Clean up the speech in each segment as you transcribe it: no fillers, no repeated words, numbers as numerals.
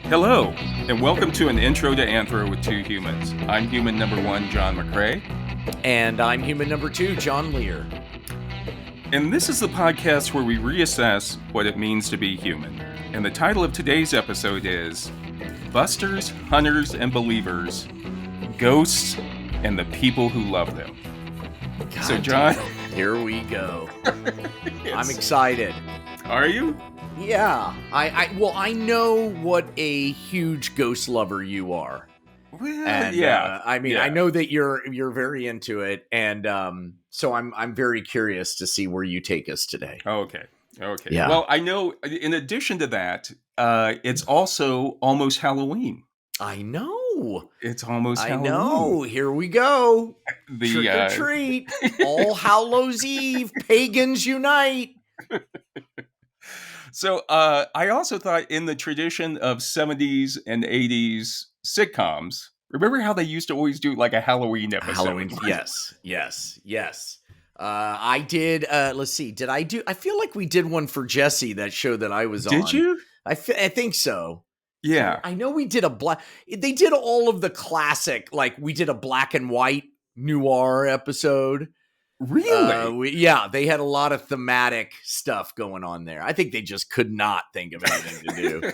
Hello, and welcome to an intro to Anthro with two humans. I'm human number one, John McCray. And I'm human number two, John Lehr. And this is the podcast where we reassess what it means to be human. And the title of today's episode is Busters, Hunters, and Believers, Ghosts, and the People Who Love Them. God, so, John... Here we go. Yes. I'm excited. Are you? Yeah. I know what a huge ghost lover you are. Well, And, yeah. I know that you're very into it, and so I'm very curious to see where you take us today. Okay. Yeah. Well, I know, in addition to that, it's also almost Halloween. I know. It's almost Halloween. I know. Here we go. The, Trick or treat. All Hallows Eve. Pagans unite. So I also thought in the tradition of 70s and 80s sitcoms, remember how they used to always do like a Halloween episode? Halloween, yes. I did, let's see, I feel like we did one for Jesse, that show that I was on. Did you? I think so. Yeah. I know we did they did all of the classic, like we did a black and white noir episode. Really? They had a lot of thematic stuff going on there. I think they just could not think of anything to do.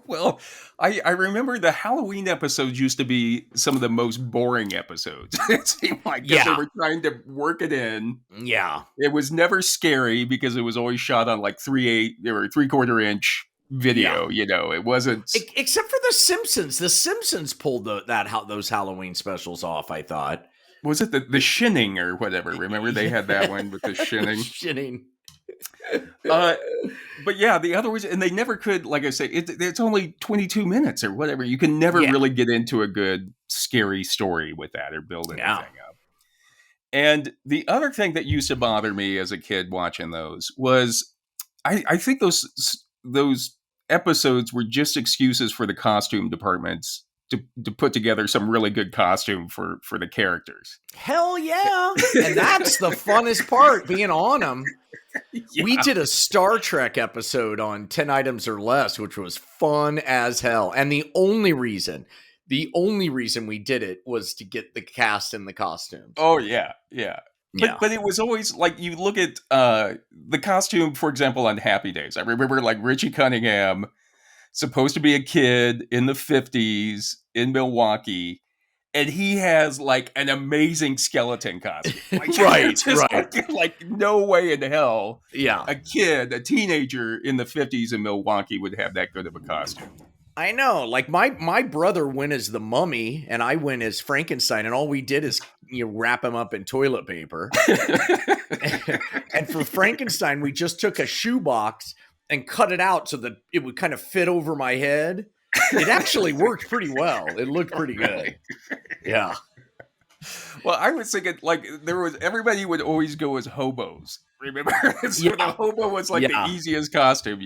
Well, I remember the Halloween episodes used to be some of the most boring episodes. It seemed like they were trying to work it in. Yeah. It was never scary because it was always shot on like 3/4 inch video. You know, it wasn't. Except for The Simpsons. The Simpsons pulled those Halloween specials off, I thought. Was it the shinning or whatever? Remember they had that one with the shinning? Shinning. But yeah, the other was, and they never could, like I said, it's only 22 minutes or whatever. You can never really get into a good, scary story with that or build anything up. And the other thing that used to bother me as a kid watching those was, I think those episodes were just excuses for the costume departments to put together some really good costume for the characters. Hell yeah. And that's the funnest part, being on them. Yeah. We did a Star Trek episode on 10 Items or Less, which was fun as hell. And the only reason we did it was to get the cast in the costumes. Oh, yeah. But it was always like, you look at the costume, for example, on Happy Days. I remember like Richie Cunningham, supposed to be a kid in the 50s in Milwaukee, and he has like an amazing skeleton costume. Like, right. Like no way in hell a teenager in the 50s in Milwaukee would have that good of a costume. I know. Like my brother went as the Mummy and I went as Frankenstein, and all we did is wrap him up in toilet paper. And for Frankenstein, we just took a shoebox and cut it out so that it would kind of fit over my head. It actually worked pretty well. It looked pretty good. Yeah. Well, I was thinking like everybody would always go as hobos. Remember? So the hobo was like the easiest costume.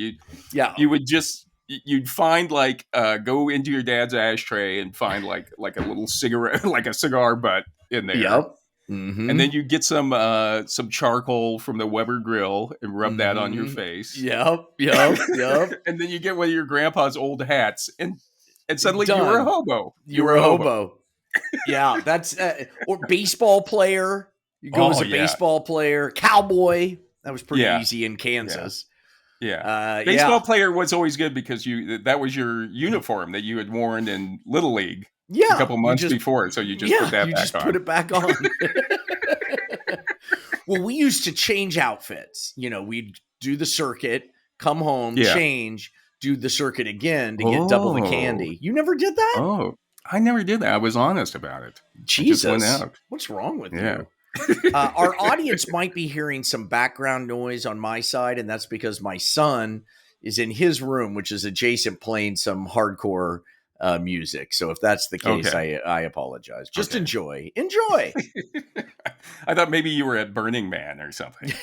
You'd find like go into your dad's ashtray and find like a little cigarette, like a cigar butt in there. Yep. Mm-hmm. And then you get some charcoal from the Weber grill and rub that on your face. Yep. And then you get one of your grandpa's old hats, and suddenly you were a hobo. You were a hobo. Yeah, that's or baseball player. You go as a baseball player, cowboy. That was pretty easy in Kansas. Yeah. Baseball player was always good because that was your uniform that you had worn in Little League. Yeah, a couple months before, so you just put that back on. Put it back on. Well, we used to change outfits. We'd do the circuit, come home, change, do the circuit again to get double the candy. You never did that? Oh, I never did that. I was honest about it. Jesus, what's wrong with you? Our audience might be hearing some background noise on my side, and that's because my son is in his room, which is adjacent, playing some hardcore music. So if that's the case, I apologize. Just enjoy. I thought maybe you were at Burning Man or something.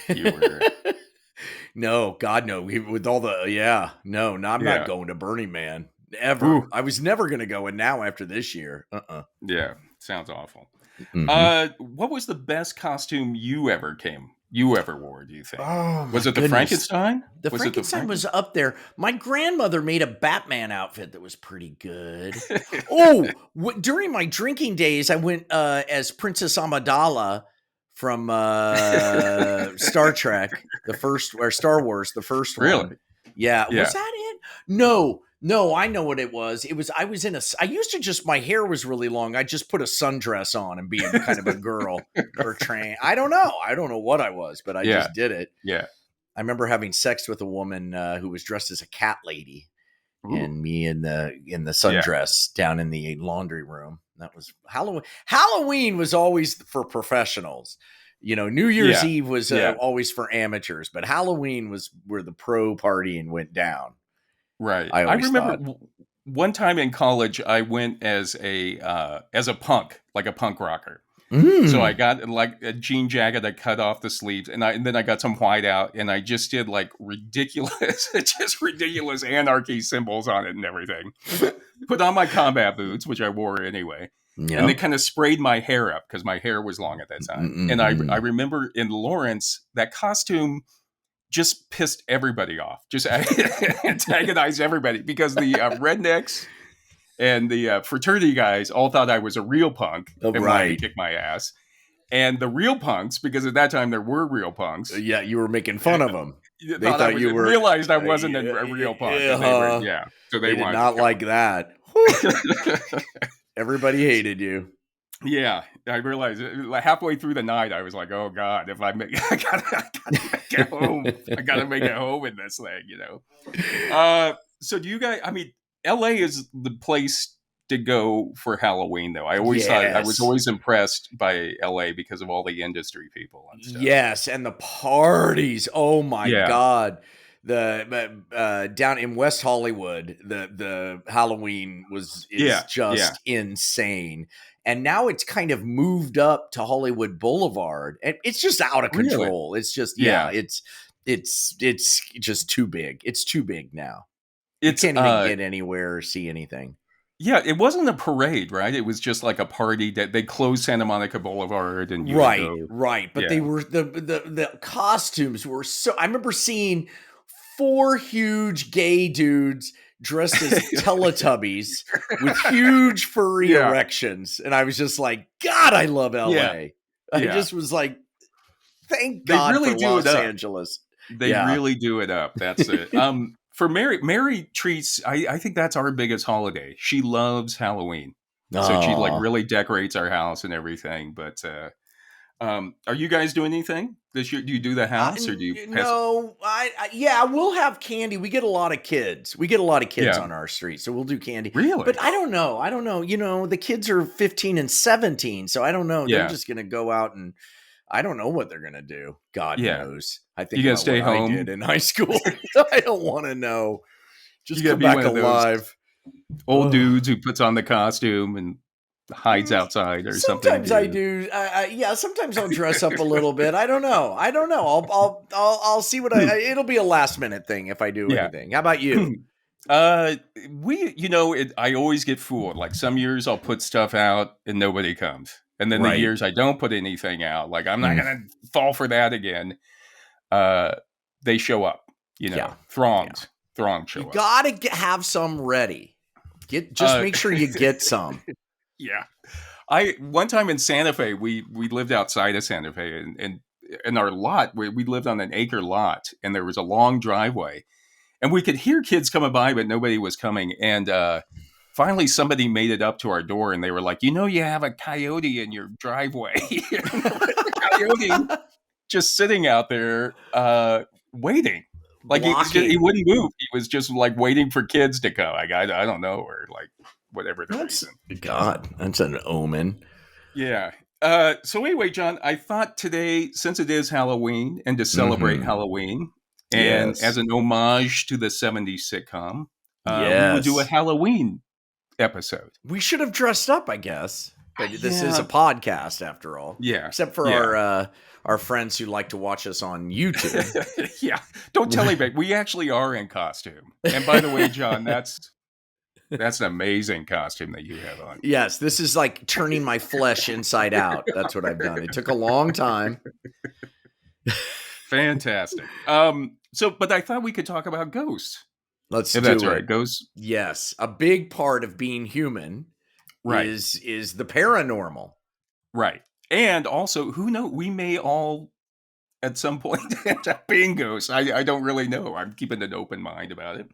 No, God, no. With all the, I'm not going to Burning Man ever. Ooh. I was never going to go. And now after this year, Yeah. Sounds awful. Mm-hmm. What was the best costume you ever you ever wore, do you think? Oh, my Was it the goodness. Frankenstein? The Frankenstein was up there. My grandmother made a Batman outfit that was pretty good. During my drinking days, I went as Princess Amidala from Star Trek, the first, or Star Wars, the first one. Really? Yeah. Yeah. Was that it? No, I know what it was. I used to just, my hair was really long. I just put a sundress on and be a kind of a girl or train. I don't know what I was, but I just did it. Yeah. I remember having sex with a woman who was dressed as a cat lady. Ooh. And me in the sundress down in the laundry room. That was Halloween. Halloween was always for professionals. New Year's Eve was always for amateurs, but Halloween was where the pro partying went down. Right. I remember one time in college, I went as a punk, like a punk rocker. So I got like a jean jacket that cut off the sleeves, and then I got some white out, and I just did like ridiculous anarchy symbols on it and everything. Put on my combat boots, which I wore anyway. Yep. And they kind of sprayed my hair up because my hair was long at that time. Mm-hmm. And I remember in Lawrence, that costume just pissed everybody off, just antagonized everybody, because the rednecks and the fraternity guys all thought I was a real punk and wanted to kick my ass. And the real punks, because at that time there were real punks. Yeah, you were making fun of them. They thought you realized I wasn't a real punk. So they did not like that. Everybody hated you. Yeah, I realized halfway through the night, I was like, "Oh God, if I gotta get home, I gotta make it home in this thing," So do you guys? I mean, LA is the place to go for Halloween, though. I always thought I was always impressed by LA because of all the industry people and stuff. Yes, and the parties. Oh my God. The down in West Hollywood, the Halloween is just insane. And now it's kind of moved up to Hollywood Boulevard, and it's just out of control. Really? It's just it's just too big. It's too big now. You can't even get anywhere or see anything. Yeah, it wasn't a parade, right? It was just like a party that they closed Santa Monica Boulevard, and right. But they were the costumes were so. I remember seeing 4 huge gay dudes dressed as Teletubbies with huge furry erections, and I was just like, God, I love LA. I just was like, thank God really for Los Angeles. They really do it up. That's it. For Mary treats, I think that's our biggest holiday. She loves Halloween. So she like really decorates our house and everything. But are you guys doing anything this year? Do you do the house or do you? No, we'll have candy. We get a lot of kids. On our street, so we'll do candy. Really? But I don't know. The kids are 15 and 17, so I don't know. They're just going to go out and I don't know what they're going to do. God knows. I think you got to stay home. I did in high school. I don't want to know. Just come back alive. Old dudes who puts on the costume and hides outside or something. Sometimes I do. Sometimes I'll dress up a little bit. I don't know. I'll see what it'll be a last minute thing if I do anything. How about you? I always get fooled. Like some years I'll put stuff out and nobody comes. And then the years I don't put anything out, like I'm not going to fall for that again. They show up, throngs show up. You got to have some ready. Make sure you get some. Yeah. One time in Santa Fe, we lived outside of Santa Fe, and in our lot, we lived on an acre lot, and there was a long driveway, and we could hear kids coming by, but nobody was coming. And finally, somebody made it up to our door, and they were like, you have a coyote in your driveway. Coyote just sitting out there waiting. Like he wouldn't move. He was just like waiting for kids to come. Like, I don't know, or like whatever the reason. God, that's an omen. Yeah. So anyway, John, I thought today, since it is Halloween and to celebrate Halloween and as an homage to the 70s sitcom, we would do a Halloween episode. We should have dressed up, I guess. But this is a podcast after all. Yeah. Except for our friends who like to watch us on YouTube. Yeah. Don't tell anybody. We actually are in costume. And by the way, John, that's an amazing costume that you have on. Yes, this is like turning my flesh inside out. That's what I've done. It took a long time. Fantastic. But I thought we could talk about ghosts, Let's if that's do all it. right. Ghosts, Yes, a big part of being human right? is the paranormal. Right. And also, who knows? We may all at some point end up being ghosts. I don't really know. I'm keeping an open mind about it.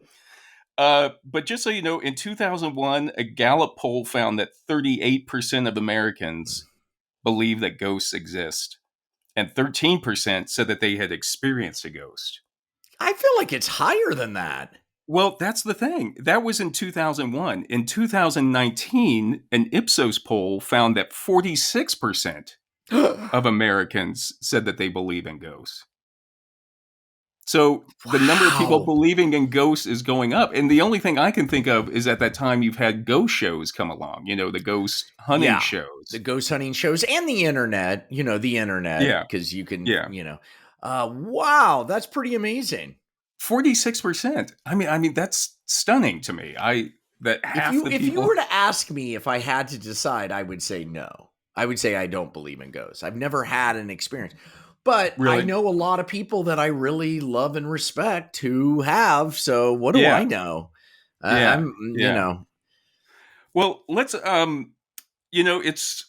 But just so you know, in 2001, a Gallup poll found that 38% of Americans believe that ghosts exist, and 13% said that they had experienced a ghost. I feel like it's higher than that. Well, that's the thing. That was in 2001. In 2019, an Ipsos poll found that 46% of Americans said that they believe in ghosts. So the number of people Wow. believing in ghosts is going up. And the only thing I can think of is at that time you've had ghost shows come along, the ghost hunting Yeah. shows. The ghost hunting shows and the internet, Yeah. because you can, Yeah. wow, that's pretty amazing. 46%. I mean, that's stunning to me. That half the If you people. were to ask me if I had to decide, I would say no. I would say I don't believe in ghosts. I've never had an experience. But I Really? know a lot of people that I really love and respect who have. So what do I Yeah. know? Yeah. I'm, Yeah. Well, let's it's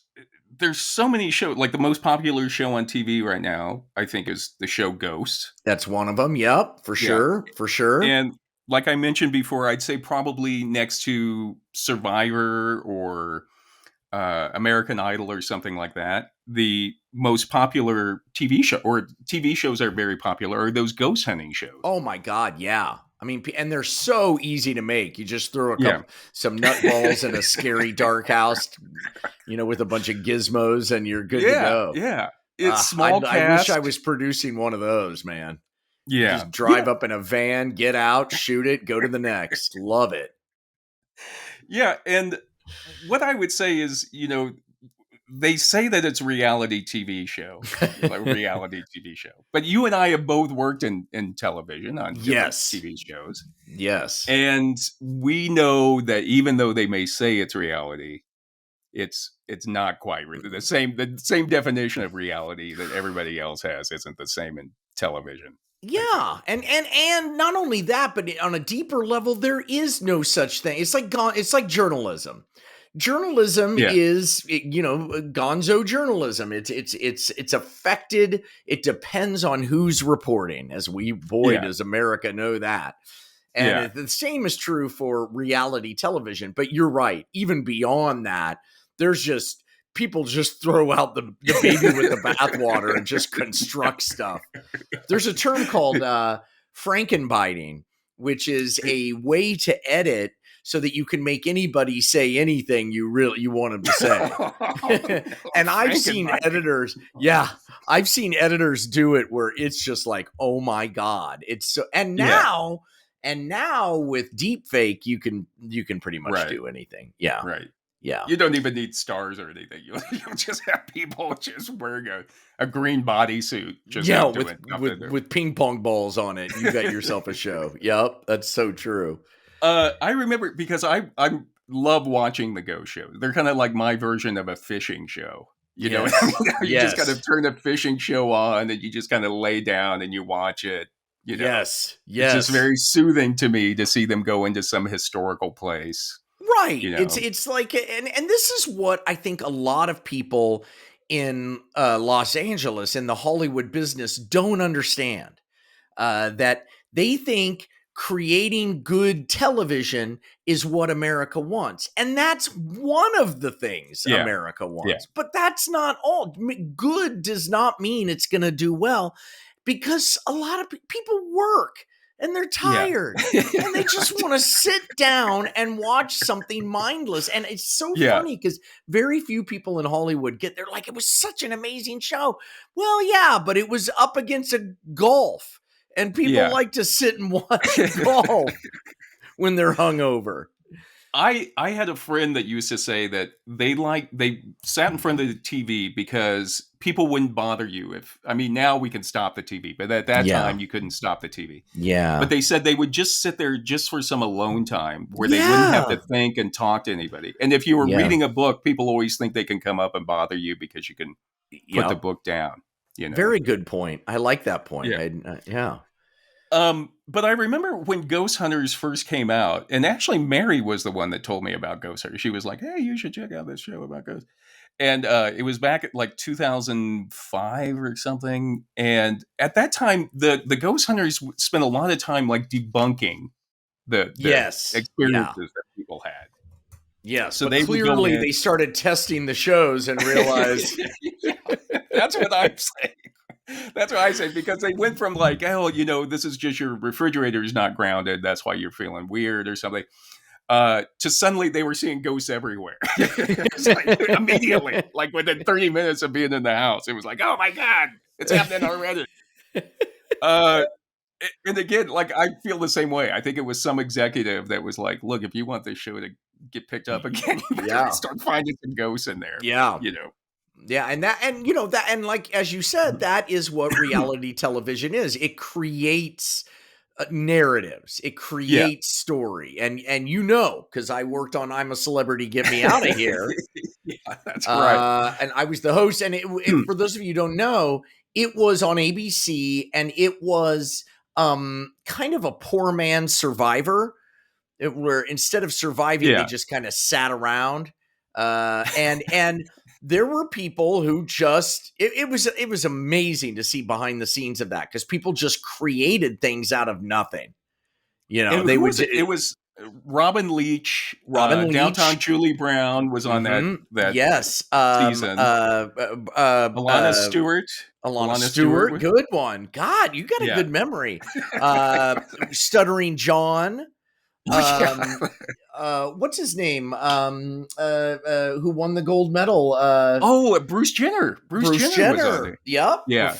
there's so many shows. Like the most popular show on TV right now, I think, is the show Ghost. That's one of them. Yep, for Yeah. sure. For sure. And like I mentioned before, I'd say probably next to Survivor or American Idol or something like that, the most popular TV show or TV shows are very popular are those ghost hunting shows. Oh my God. Yeah. I mean, and they're so easy to make. You just throw Yeah. some nutballs in a scary dark house, with a bunch of gizmos, and you're good to Yeah. go. Yeah. It's small cast. I wish I was producing one of those, man. Yeah. Just drive up in a van, get out, shoot it, go to the next. Love it. Yeah. And what I would say is, they say that it's reality TV show, like reality TV show. But you and I have both worked in television on different TV shows. Yes. And we know that even though they may say it's reality, it's not quite the same. The same definition of reality that everybody else has isn't the same in television. Yeah, and not only that, but on a deeper level, there is no such thing. It's like journalism. Journalism is, gonzo journalism. It's affected. It depends on who's reporting, as we, does America know that. And the same is true for reality television. But you're right. Even beyond that, there's just people just throw out the baby with the bathwater and just construct stuff. There's a term called frankenbiting, which is a way to edit so that you can make anybody say anything you want them to say. And I've seen editors, I've seen editors do it where it's just like, oh my God. It's so, and now with deepfake, you can pretty much do anything. Yeah. Right. Yeah. You don't even need stars or anything. You'll just have people just wearing a green bodysuit. Just with ping pong balls on it. You got yourself a show. Yep. That's so true. I remember because I love watching the ghost shows. They're kind of like my version of a fishing show. You know, you just kind of turn a fishing show on and you just kind of lay down and you watch it. Yes. It's just very soothing to me to see them go into some historical place. Right. It's like, and this is what I think a lot of people in Los Angeles in the Hollywood business don't understand, that they think creating good television is what America wants. And that's one of the things America wants. But that's not all. Good does not mean it's going to do well, because a lot of people work and they're tired and they just want to sit down and watch something mindless. And it's so funny because very few people in Hollywood they're like, it was such an amazing show. Well, yeah, but it was up against a golf and people like to sit and watch golf when they're hungover. I had a friend that used to say that they sat in front of the TV because people wouldn't bother you now we can stop the TV, but at that time you couldn't stop the TV. Yeah. But they said they would just sit there just for some alone time where they wouldn't have to think and talk to anybody. And if you were reading a book, people always think they can come up and bother you because you can put the book down. You know. Very good point. I like that point. Yeah. Yeah. But I remember when Ghost Hunters first came out, and actually Mary was the one that told me about Ghost Hunters. She was like, "Hey, you should check out this show about ghosts." And it was back at like 2005 or something. And at that time, the Ghost Hunters spent a lot of time like debunking the Yes. experiences Yeah. that people had. Yes, So but they would go clearly in. they started testing the shows and realized That's what I'm saying. That's what I say, because they went from like, oh, you know, this is just your refrigerator is not grounded. That's why you're feeling weird or something. To suddenly they were seeing ghosts everywhere. It's like, immediately, like within 30 minutes of being in the house, it was like, oh my God, it's happening already. And again, like I feel the same way. I think it was some executive that was like, look, if you want this show to get picked up again, you better start finding some ghosts in there. Yeah. You know. Yeah, and you know that, and like as you said, that is what reality television is. It creates narratives, it creates story, and you know, because I worked on I'm a Celebrity, Get Me Out of Here. Yeah, that's right. And I was the host, and for those of you who don't know, it was on ABC, and it was kind of a poor man's Survivor, where instead of surviving, they just kind of sat around, and there were people who just it was amazing to see behind the scenes of that, because people just created things out of nothing. You know, And they who would. was it? It was Robin Leach. Robin Leach. Downtown Julie Brown was on that yes season. Alana Stewart. Alana Stewart, good one. God, you got a good memory. Stuttering John. What's his name? Who won the gold medal? Bruce Jenner. Bruce Jenner. Was on it. Yep. Yeah.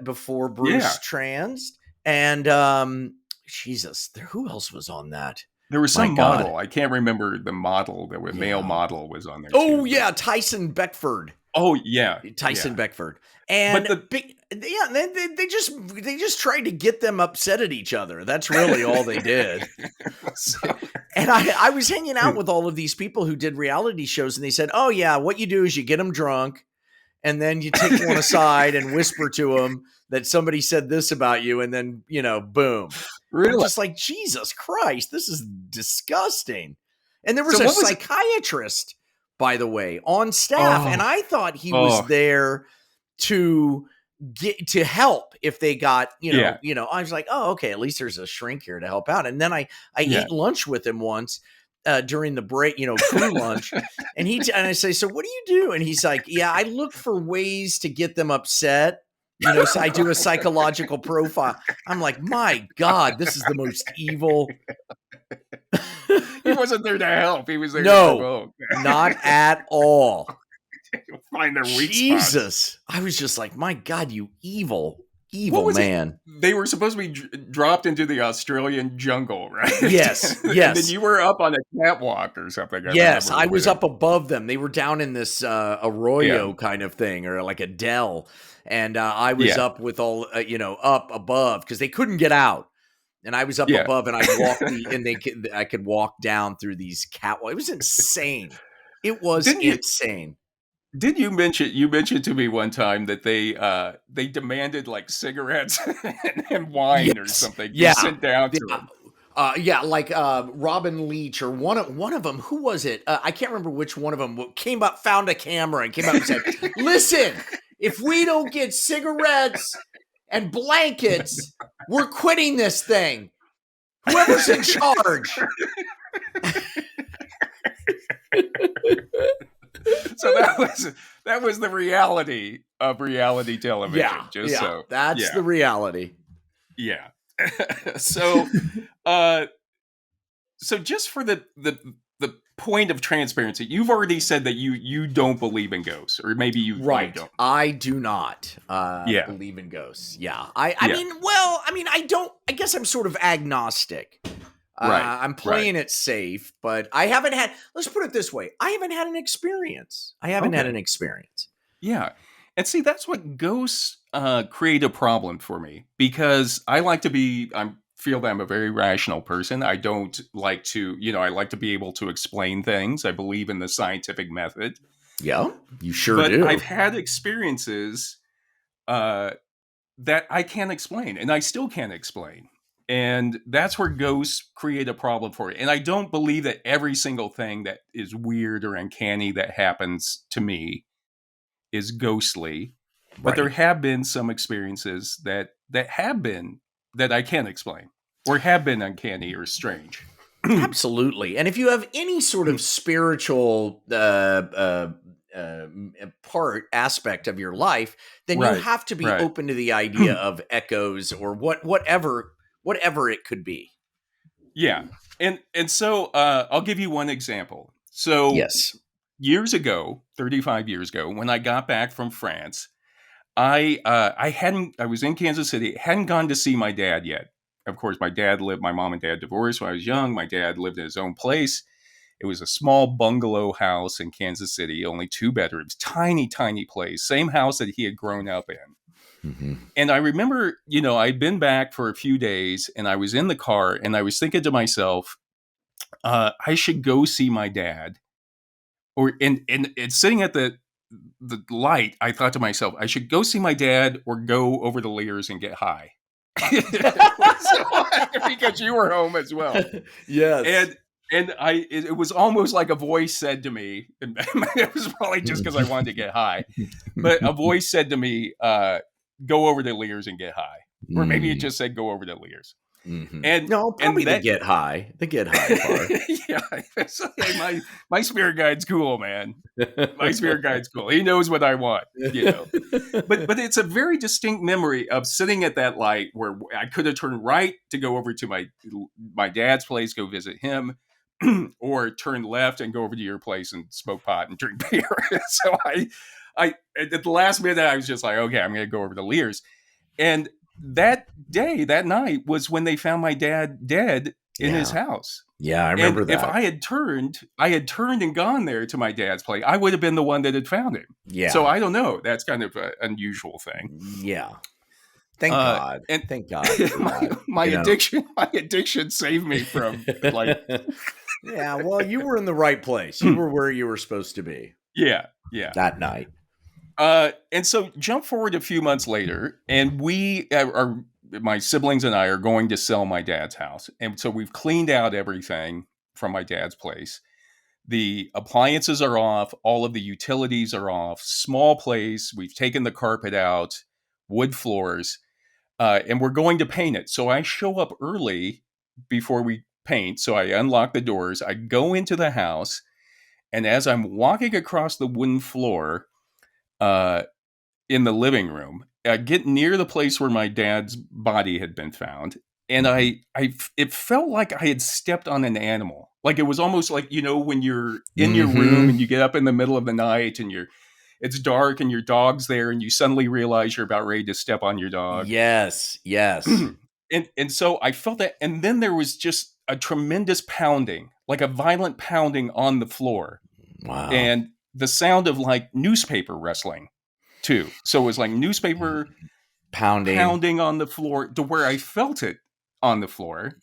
Before Bruce transed. And Jesus, who else was on that? There was some model. I can't remember the model. There was male model was on there. Oh too, yeah, Tyson Beckford. Oh yeah, Tyson Beckford. And they just tried to get them upset at each other. That's really all they did. And I was hanging out with all of these people who did reality shows, and they said, "Oh yeah, what you do is you get them drunk, and then you take one aside and whisper to them that somebody said this about you, and then boom." Really? I'm just like, Jesus Christ, this is disgusting. And there was a psychiatrist, by the way, on staff, and I thought he was there to help if they got, I was like, oh, okay, at least there's a shrink here to help out. And then I ate lunch with him once during the break, crew lunch, and I say, so what do you do? And he's like, yeah, I look for ways to get them upset. So I do a psychological profile. I'm like, my God, this is the most evil. He wasn't there to help. He was there to provoke. Not at all. Find their weak Jesus. spots. I was just like, my God, you evil man. They were supposed to be dropped into the Australian jungle, right? Yes. And then you were up on a catwalk or something. I was up above them. They were down in this arroyo kind of thing, or like a dell. And I was up with all, up above, because they couldn't get out. And I was up above, and I walked I could walk down through these catwalks. It was insane. It was insane. Did you mentioned to me one time that they demanded like cigarettes and wine or something? Yeah. Sent down to them. Like Robin Leach, or one of them. Who was it? I can't remember which one of them came up, found a camera, and came up and said, "Listen, if we don't get cigarettes and blankets, we're quitting this thing. Whoever's in charge." So that was the reality of reality television. That's the reality. Yeah. So just for the point of transparency, you've already said that you don't believe in ghosts, or maybe you don't. I do not believe in ghosts. Yeah. I mean, I don't. I guess I'm sort of agnostic. I'm playing it safe, but I haven't had. Let's put it this way: I haven't had an experience. Yeah, and see, that's what ghosts create a problem for me, because I like to be. I feel that I'm a very rational person. I don't like to, I like to be able to explain things. I believe in the scientific method. Yeah, you sure do. But I've had experiences uh, that I can't explain, and I still can't explain. And that's where ghosts create a problem for it. And I don't believe that every single thing that is weird or uncanny that happens to me is ghostly, but there Right. have been some experiences that have been that I can't explain or have been uncanny or strange. Absolutely. And if you have any sort of spiritual part aspect of your life, then you Right, have to be right. open to the idea of echoes or whatever it could be. Yeah. And so I'll give you one example. So Yes. years ago, 35 years ago, when I got back from France, I was in Kansas City, hadn't gone to see my dad yet. Of course, my mom and dad divorced when I was young. My dad lived in his own place. It was a small bungalow house in Kansas City, only 2 bedrooms, tiny, tiny place, same house that he had grown up in. Mm-hmm. And I remember, I'd been back for a few days and I was in the car and I was thinking to myself, I should go see my dad. And sitting at the light, I thought to myself, I should go see my dad or go over to Lehr's and get high. Because you were home as well. Yes. And it was almost like a voice said to me, and it was probably just because I wanted to get high, but a voice said to me, go over to Lehr's and get high. Or maybe it just said go over to Lehr's. Mm-hmm. And No, probably and that the get high part. yeah, so, hey, my spirit guide's cool, man. My spirit guide's cool. He knows what I want. But it's a very distinct memory of sitting at that light where I could have turned right to go over to my dad's place, go visit him, or turn left and go over to your place and smoke pot and drink beer. So I at the last minute I was just like, okay, I'm going to go over to Lehr's. And that night was when they found my dad dead in his house. Yeah, I And remember if that. I had turned and gone there to my dad's place, I would have been the one that had found him. Yeah. So I don't know. That's kind of an unusual thing. Yeah. Thank God. And Thank God. For my that, addiction saved me from like. Yeah, well, you were in the right place. You were where you were supposed to be. Yeah. That night. And so jump forward a few months later, and my siblings and I are going to sell my dad's house. And so we've cleaned out everything from my dad's place. The appliances are off, all of the utilities are off, small place. We've taken the carpet out, wood floors, and we're going to paint it. So I show up early before we paint. So I unlock the doors, I go into the house, and as I'm walking across the wooden floor, uh, in the living room. I get near the place where my dad's body had been found, and it felt like I had stepped on an animal. Like it was almost like when you're in your room and you get up in the middle of the night and it's dark and your dog's there and you suddenly realize you're about ready to step on your dog. Yes. And so I felt that, and then there was just a tremendous pounding, like a violent pounding on the floor. Wow. And the sound of like newspaper rustling too. So it was like newspaper pounding on the floor to where I felt it on the floor.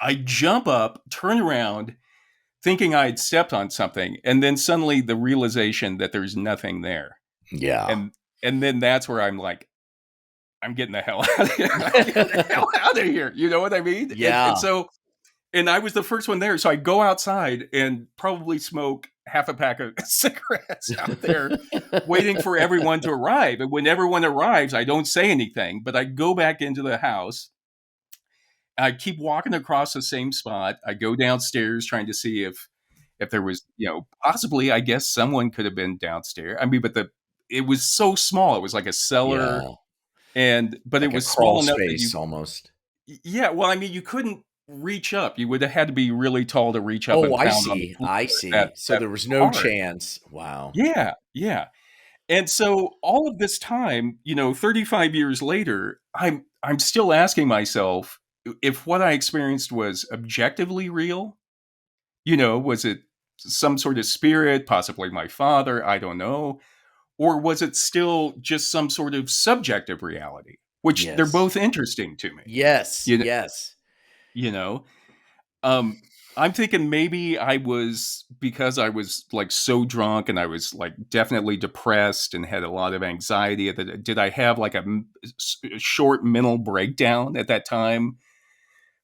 I jump up, turn around, thinking I had stepped on something, and then suddenly the realization that there's nothing there. Yeah. And then that's where I'm like, I'm getting the hell out of here. I'm getting the hell out of here. You know what I mean? Yeah. And I was the first one there. So I go outside and probably smoke half a pack of cigarettes out there waiting for everyone to arrive. And when everyone arrives, I don't say anything, but I go back into the house. I keep walking across the same spot. I go downstairs trying to see if there was, possibly, I guess someone could have been downstairs. I mean, but it was so small. It was like a cellar. But like it was a crawl small enough space that almost. Yeah, well, I mean, you couldn't reach up. You would have had to be really tall to reach up. Oh, And I pound on the see. floor. I see. So there was no hard. chance. Wow. Yeah. And so all of this time, 35 years later, I'm still asking myself if what I experienced was objectively real. Was it some sort of spirit, possibly my father? I don't know. Or was it still just some sort of subjective reality? Which they're both interesting to me. Yes. You know, um, I'm thinking maybe because I was like so drunk and I was like definitely depressed and had a lot of anxiety. Did I have like a short mental breakdown at that time?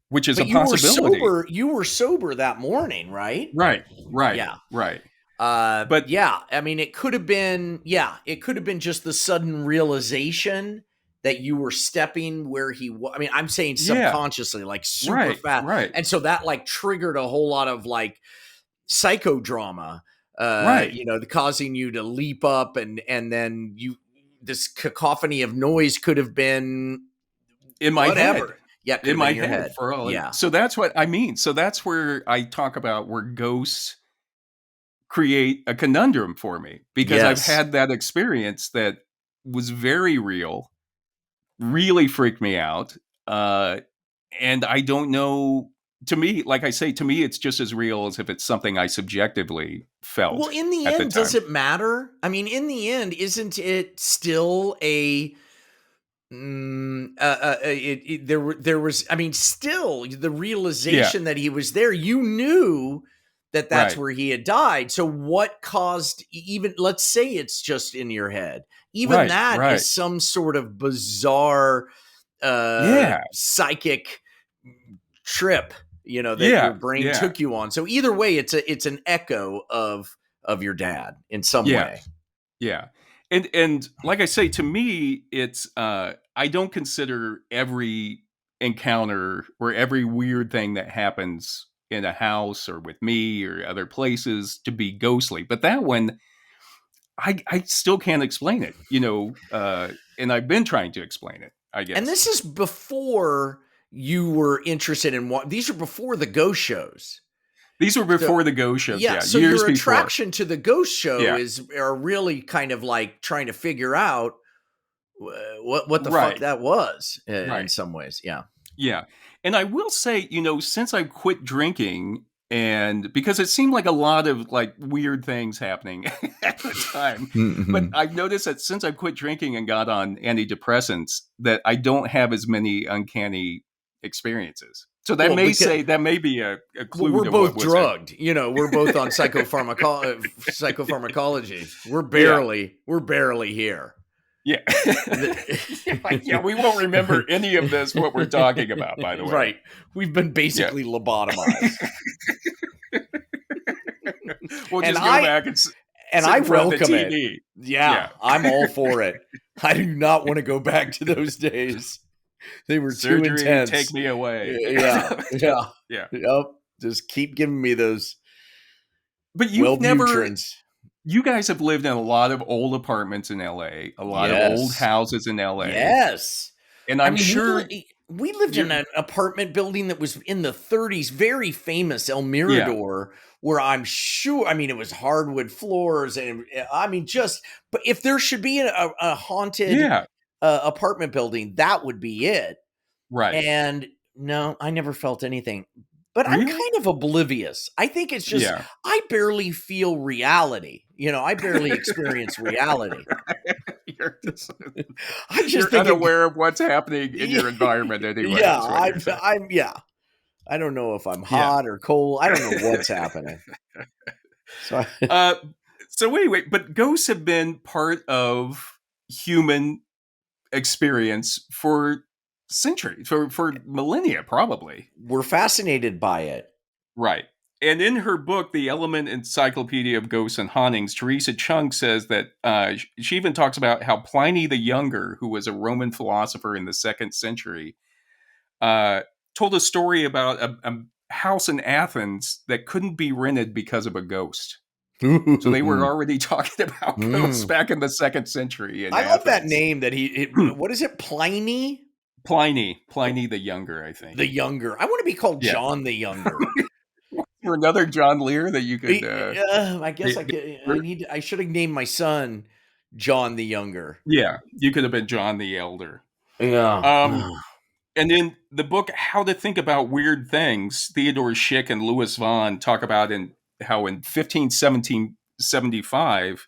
Which is a But you were possibility. sober. You were sober that morning, right? Right, right, Yeah. right. But Yeah. I mean, it could have been. Yeah, it could have been just the sudden realization that you were stepping where he was. I mean, I'm saying yeah, subconsciously, like super right, fast, right, and so that like triggered a whole lot of like psychodrama. right. Causing you to leap up, and then this cacophony of noise could have been In my head. whatever. Yeah, it could In have been my in your head head. for all. Yeah. So that's what I mean. So that's where I talk about where ghosts create a conundrum for me because I've Yes. had that experience that was very real, really freaked me out. Uh, and I don't know. To me, like I say, to me, it's just as real as if it's something I subjectively Well, felt in the at the end, does time. it matter? I mean, in the end, isn't it still a there was, I mean, still the Yeah, realization that he was there. You knew that that's right, where he had died. So what caused, even let's say it's just in your head, even right, that right. is some sort of bizarre Yeah, psychic trip, that yeah, your brain yeah, took you on. So either way, it's an echo of your dad in some yeah. way. Yeah. And like I say, to me, it's I don't consider every encounter or every weird thing that happens in a house or with me or other places to be ghostly. But that one, I still can't explain it, and I've been trying to explain it, I And guess. this is before you were interested in what these are before the ghost shows. These were So before the ghost shows, yeah, yeah, so years your before. attraction to the ghost show Yeah. are really kind of like trying to figure out what the fuck Right. that was in Right. some ways. Yeah. Yeah. And I will say, since I quit drinking and because it seemed like a lot of like weird things happening at the time, but Mhm. I've noticed that since I quit drinking and got on antidepressants that I don't have as many uncanny experiences. So Well, because that may be a well, clue we're to what both was it. drugged. We're both on psychopharmacology. Yeah. We're barely here. Yeah. Yeah, we won't remember any of this what we're talking about, by the way. Right. We've been Yeah. basically lobotomized. We'll And just go I back and and sit I in front of the welcome it. TV. Yeah, Yeah. I'm all for it. I do not want to go back to those days. They were too Surgery, take intense. me away. Yeah. Yeah. Yeah. Yep. Just keep giving me those But Wellbutrins. you guys have lived in a lot of old apartments in LA, a lot of old Yes. houses in LA, Yes. and I I'm mean, sure we lived in you're, an apartment building that was in the 30s, very famous El yeah, Mirador, where I'm sure, I mean, it was hardwood floors, and I mean, but if there should be a haunted yeah, apartment building, that would be it. right. And no, I never felt anything. But I'm Really? kind of oblivious. I think it's just Yeah. I barely feel reality. I barely experience reality. You're just I just you're think unaware of what's happening in your environment anyway, yeah, is what you're saying. yeah. I don't know if I'm Yeah. hot or cold. I don't know what's happening. So Uh, so anyway, but ghosts have been part of human experience for centuries, for millennia, probably. we're fascinated by it. Right. And in her book, The Element Encyclopedia of Ghosts and Hauntings, Teresa Chung says that she even talks about how Pliny the Younger, who was a Roman philosopher in the second century, uh, told a story about a house in Athens that couldn't be rented because of a ghost. So they were already talking about ghosts Mm. back in the second century in I love that Athens. name that what is it? Pliny Pliny the Younger, I think. the Younger. I want to be called Yeah. John the Younger. For another John Lear that you could. I guess I should have named my son John the Younger. Yeah, you could have been John the Elder. Yeah. Um, and in the book, How to Think About Weird Things, Theodore Schick and Louis Vaughan talk about how in 1575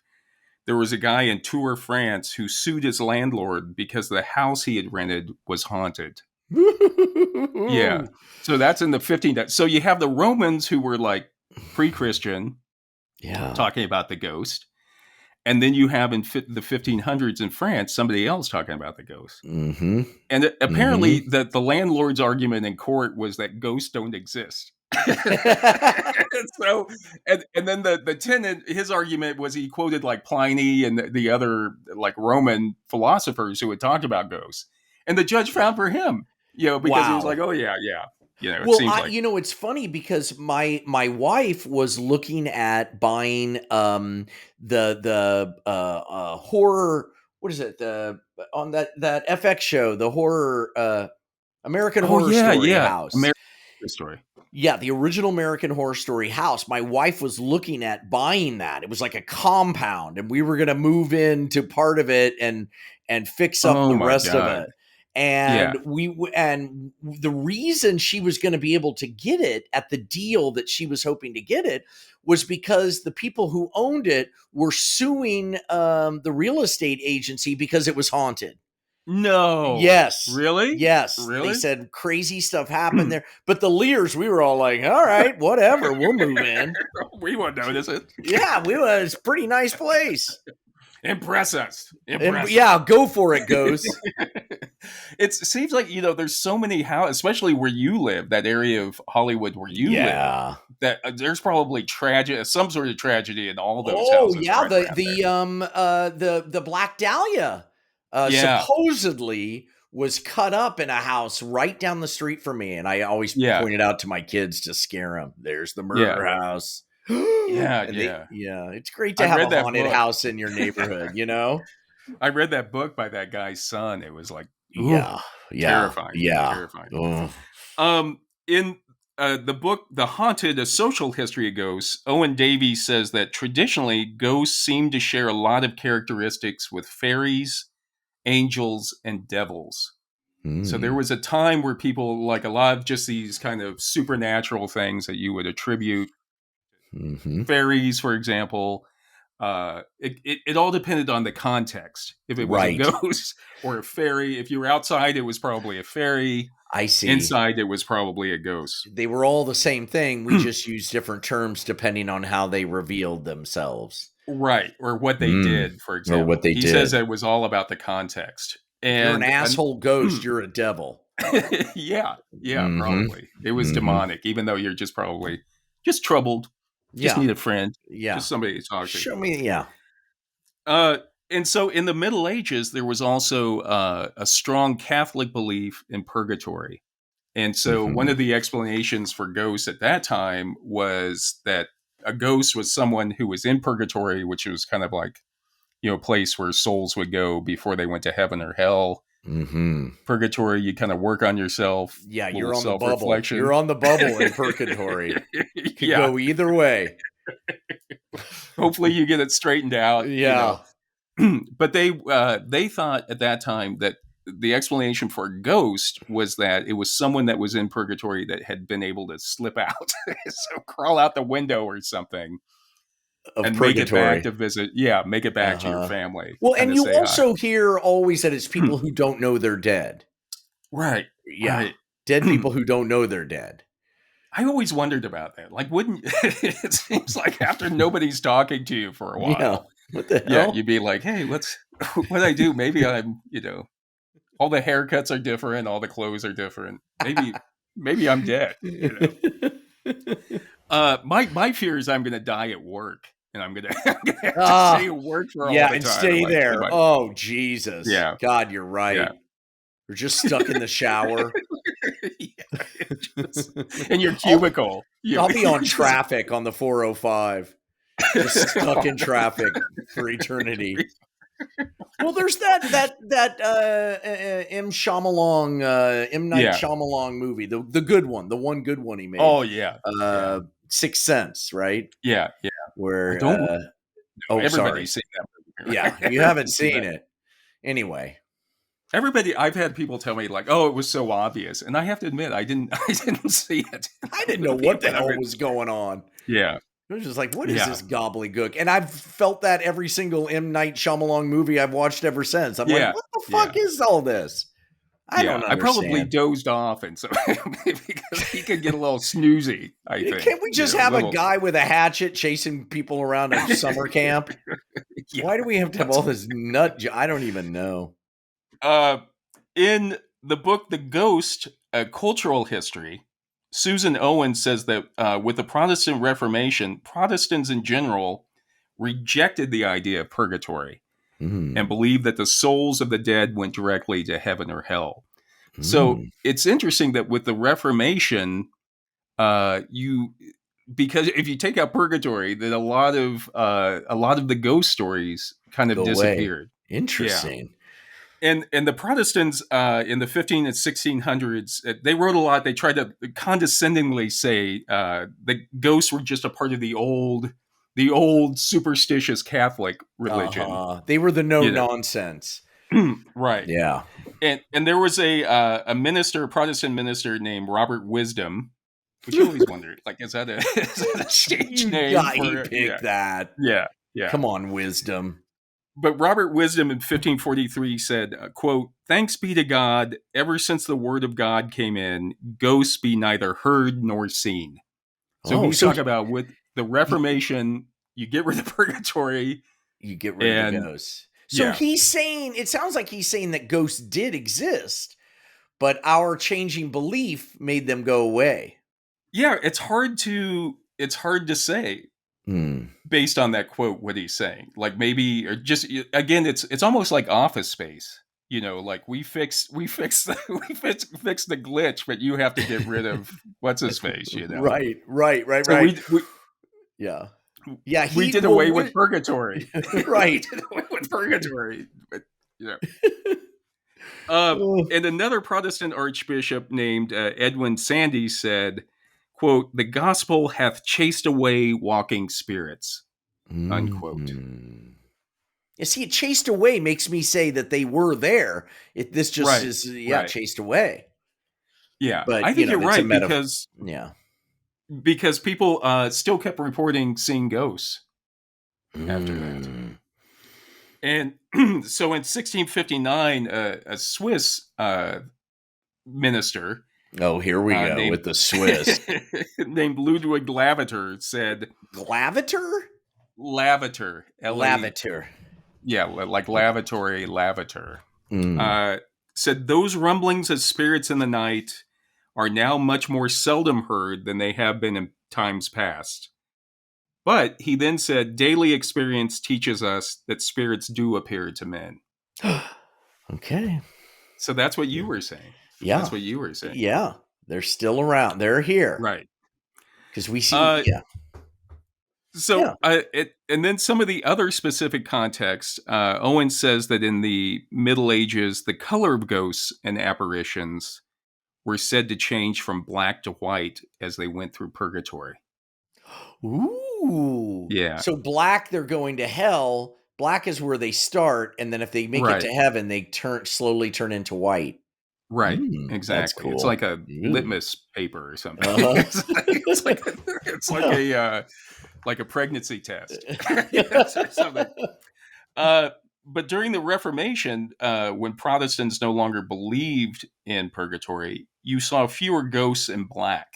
there was a guy in Tours, France, who sued his landlord because the house he had rented was haunted. Yeah. So that's in the 15th. So you have the Romans who were like pre-Christian, talking about the ghost. And then you have in the 1500s in France, somebody else talking about the ghost. Mm-hmm. And apparently that the landlord's argument in court was that ghosts don't exist. So, and then the tenant, his argument was he quoted like Pliny and the other like Roman philosophers who had talked about ghosts. And the judge found for him, because he was like, oh yeah. It Well, seems like, it's funny because my wife was looking at buying the horror. What is it? On that FX show, the horror American Horror Story house. American Horror Story. Yeah, the original American Horror Story house. My wife was looking at buying that. It was like a compound, and we were going to move into part of it and fix up the rest of it. And and the reason she was going to be able to get it at the deal that she was hoping to get it was because the people who owned it were suing the real estate agency because it was haunted. No. Yes. Really? Yes. Really? They said crazy stuff happened there. But the Lehrs, we were all like, all right, whatever. We'll move in. We won't notice it. Yeah, it's a pretty nice place. Impress us. Yeah, go for it, Ghost. It seems like, there's so many houses, especially where you live, that area of Hollywood where you live, that there's probably some sort of tragedy in all those houses. Oh, yeah, the Black Dahlia supposedly was cut up in a house right down the street from me, and I always pointed out to my kids to scare them. There's the murder house. It's great to have a haunted house in your neighborhood. I read that book by that guy's son. It was like, terrifying. In the book The Haunted: A Social History of Ghosts, Owen Davies says that traditionally ghosts seem to share a lot of characteristics with fairies, angels, and devils. So there was a time where people, like a lot of just these kind of supernatural things that you would attribute fairies, for example. It all depended on the context. If it was a ghost or a fairy, if you were outside, it was probably a fairy. I see. Inside, it was probably a ghost. They were all the same thing. We just used different terms depending on how they revealed themselves. Right. Or what they did, for example. Or what they did. He says it was all about the context. And you're an asshole ghost, you're a devil. Yeah, probably. It was demonic, even though you're just probably just troubled. Just need a friend. Yeah. Just somebody to talk to. Show me, and so in the Middle Ages, there was also a strong Catholic belief in purgatory. And so one of the explanations for ghosts at that time was that a ghost was someone who was in purgatory, which was kind of like, a place where souls would go before they went to heaven or hell. Purgatory, you kind of work on yourself. Yeah, you're on the bubble. You're on the bubble in purgatory. You can go either way. Hopefully you get it straightened out. Yeah. But they thought at that time that the explanation for a ghost was that it was someone that was in purgatory that had been able to slip out. So crawl out the window or something. And make it back to visit. Yeah, make it back to your family. Well, and you also hear always that it's people who don't know they're dead. Right. Yeah. Right. Dead people who don't know they're dead. I always wondered about that. Like, wouldn't it seems like after nobody's talking to you for a while, what the hell? Yeah, you'd be like, hey, what I do? Maybe I'm, all the haircuts are different, all the clothes are different. Maybe I'm dead. My fear is I'm going to die at work. And I'm gonna have to stay at work for all the time. And stay there. Oh, Jesus. Yeah. God, you're right. Yeah. You're just stuck in the shower. In your cubicle. I'll be on traffic on the 405. Just stuck in traffic for eternity. Well, there's that M. Shyamalan, M. Night Shyamalan movie, the good one, the one good one he made. Oh, yeah. Sixth Sense, right? Yeah. Where everybody's seen that movie. Yeah, you haven't seen it. Anyway. I've had people tell me like, "Oh, it was so obvious," and I have to admit, I didn't see it. I didn't know what the hell was going on. Yeah, I was just like, "What is this gobbledygook?" And I've felt that every single M. Night Shyamalan movie I've watched ever since. I'm like, "What the fuck is all this?" I Yeah, don't I probably understand. dozed off, and so because he could get a little snoozy. I think, Can't we just a have a little. guy with a hatchet chasing people around a summer camp? Yeah. Why do we have to have all this I don't even know. In the book The Ghost, A Cultural History, Susan Owen says that with the Protestant Reformation, Protestants in general rejected the idea of purgatory and Mm. believed that the souls of the dead went directly to heaven or hell. So Mm. it's interesting that with the Reformation, you because if you take out purgatory, that a lot of the ghost stories kind of Go away. disappeared. Yeah, Interesting. and the Protestants in the 15 and 1600s, they wrote a lot. They tried to condescendingly say the ghosts were just a part of the old superstitious Catholic religion. They were the no You nonsense. know, right? Yeah. And there was a minister, a Protestant minister named Robert Wisdom, which you always wondered, like, is that is that a stage name He for? picked that. Yeah, yeah. Come on, Wisdom. But Robert Wisdom in 1543 said, quote, "Thanks be to God, ever since the word of God came in, ghosts be neither heard nor seen." So Oh, he's so talking about with the Reformation, you get rid of purgatory, you get rid of the and ghosts. So yeah, he's saying, it sounds like he's saying that ghosts did exist, but our changing belief made them go away. yeah, it's hard to say Hmm. based on that quote what he's saying. Like maybe, or just again, it's almost like Office Space. Like we fix the glitch, but you have to get rid of what's his face. Right, right, right, So right. we Yeah. Yeah, we he did well away with purgatory. We right. did away with purgatory. But, you know. Uh, Oh. and another Protestant archbishop named Edwin Sandy said, "Quote: The gospel hath chased away walking spirits." Unquote. Mhm. You see, it chased away makes me say that they were there. This just Right. is, yeah, Right. chased away. Yeah, But I think you're that's a right metaphor. Yeah. because people still kept reporting seeing ghosts after that. Mm. And so in 1659, a Swiss minister Oh, here we go named with the Swiss. named Ludwig Lavater said, Glaviter? Lavater, L-A, Lavater. yeah, like Okay. lavatory, Lavater, Mm. uh, said those rumblings of spirits in the night are now much more seldom heard than they have been in times past. But he then said, daily experience teaches us that spirits do appear to men. Okay. So that's what you were saying. That's Yeah. what you were saying. Yeah. They're still around. They're here. Right. Because we see, Uh, yeah. Yeah. and then some of the other specific context, Owen says that in the Middle Ages, the color of ghosts and apparitions were said to change from black to white as they went through purgatory. Ooh. Yeah. So black, they're going to hell. Black is where they start, and then if they make it to Right. heaven, they slowly turn into white. Right. That's Exactly. It's cool. like a Ooh. litmus paper or something. Uh-huh. It's like a pregnancy test. Yes, or something. Uh, but during the Reformation, when Protestants no longer believed in purgatory, you saw fewer ghosts in black.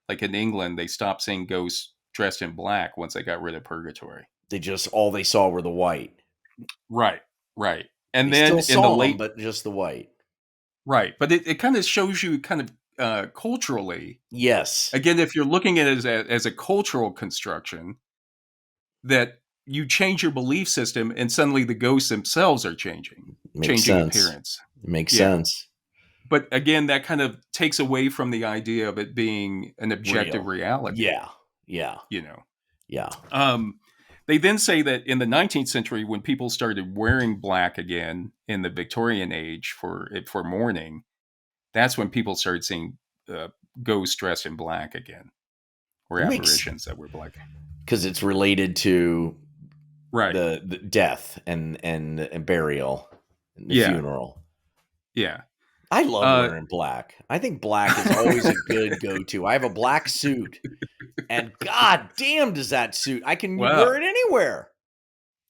Like in England, they stopped seeing ghosts dressed in black once they got rid of purgatory. All they saw were the white. Right, right. And They then still in the saw them, late, but just the white. right. But it kind of shows you kind of culturally, Yes. again, if you're looking at it as a cultural construction, that you change your belief system and suddenly the ghosts themselves are Makes changing sense. appearance. Makes Yeah. sense. But again, that kind of takes away from the idea of it being an objective Real. reality, Yeah. Yeah. you know. Yeah. Um, they then say that in the 19th century, when people started wearing black again in the Victorian age for mourning, that's when people started seeing uh, ghosts dressed in black again, or It makes apparitions that were black. because it's related to Right. the death and burial and the Yeah. funeral. Yeah. I love Uh, wearing black. I think black is always a good go-to. I have a black suit, and god damn does that suit. I can wear well, it anywhere.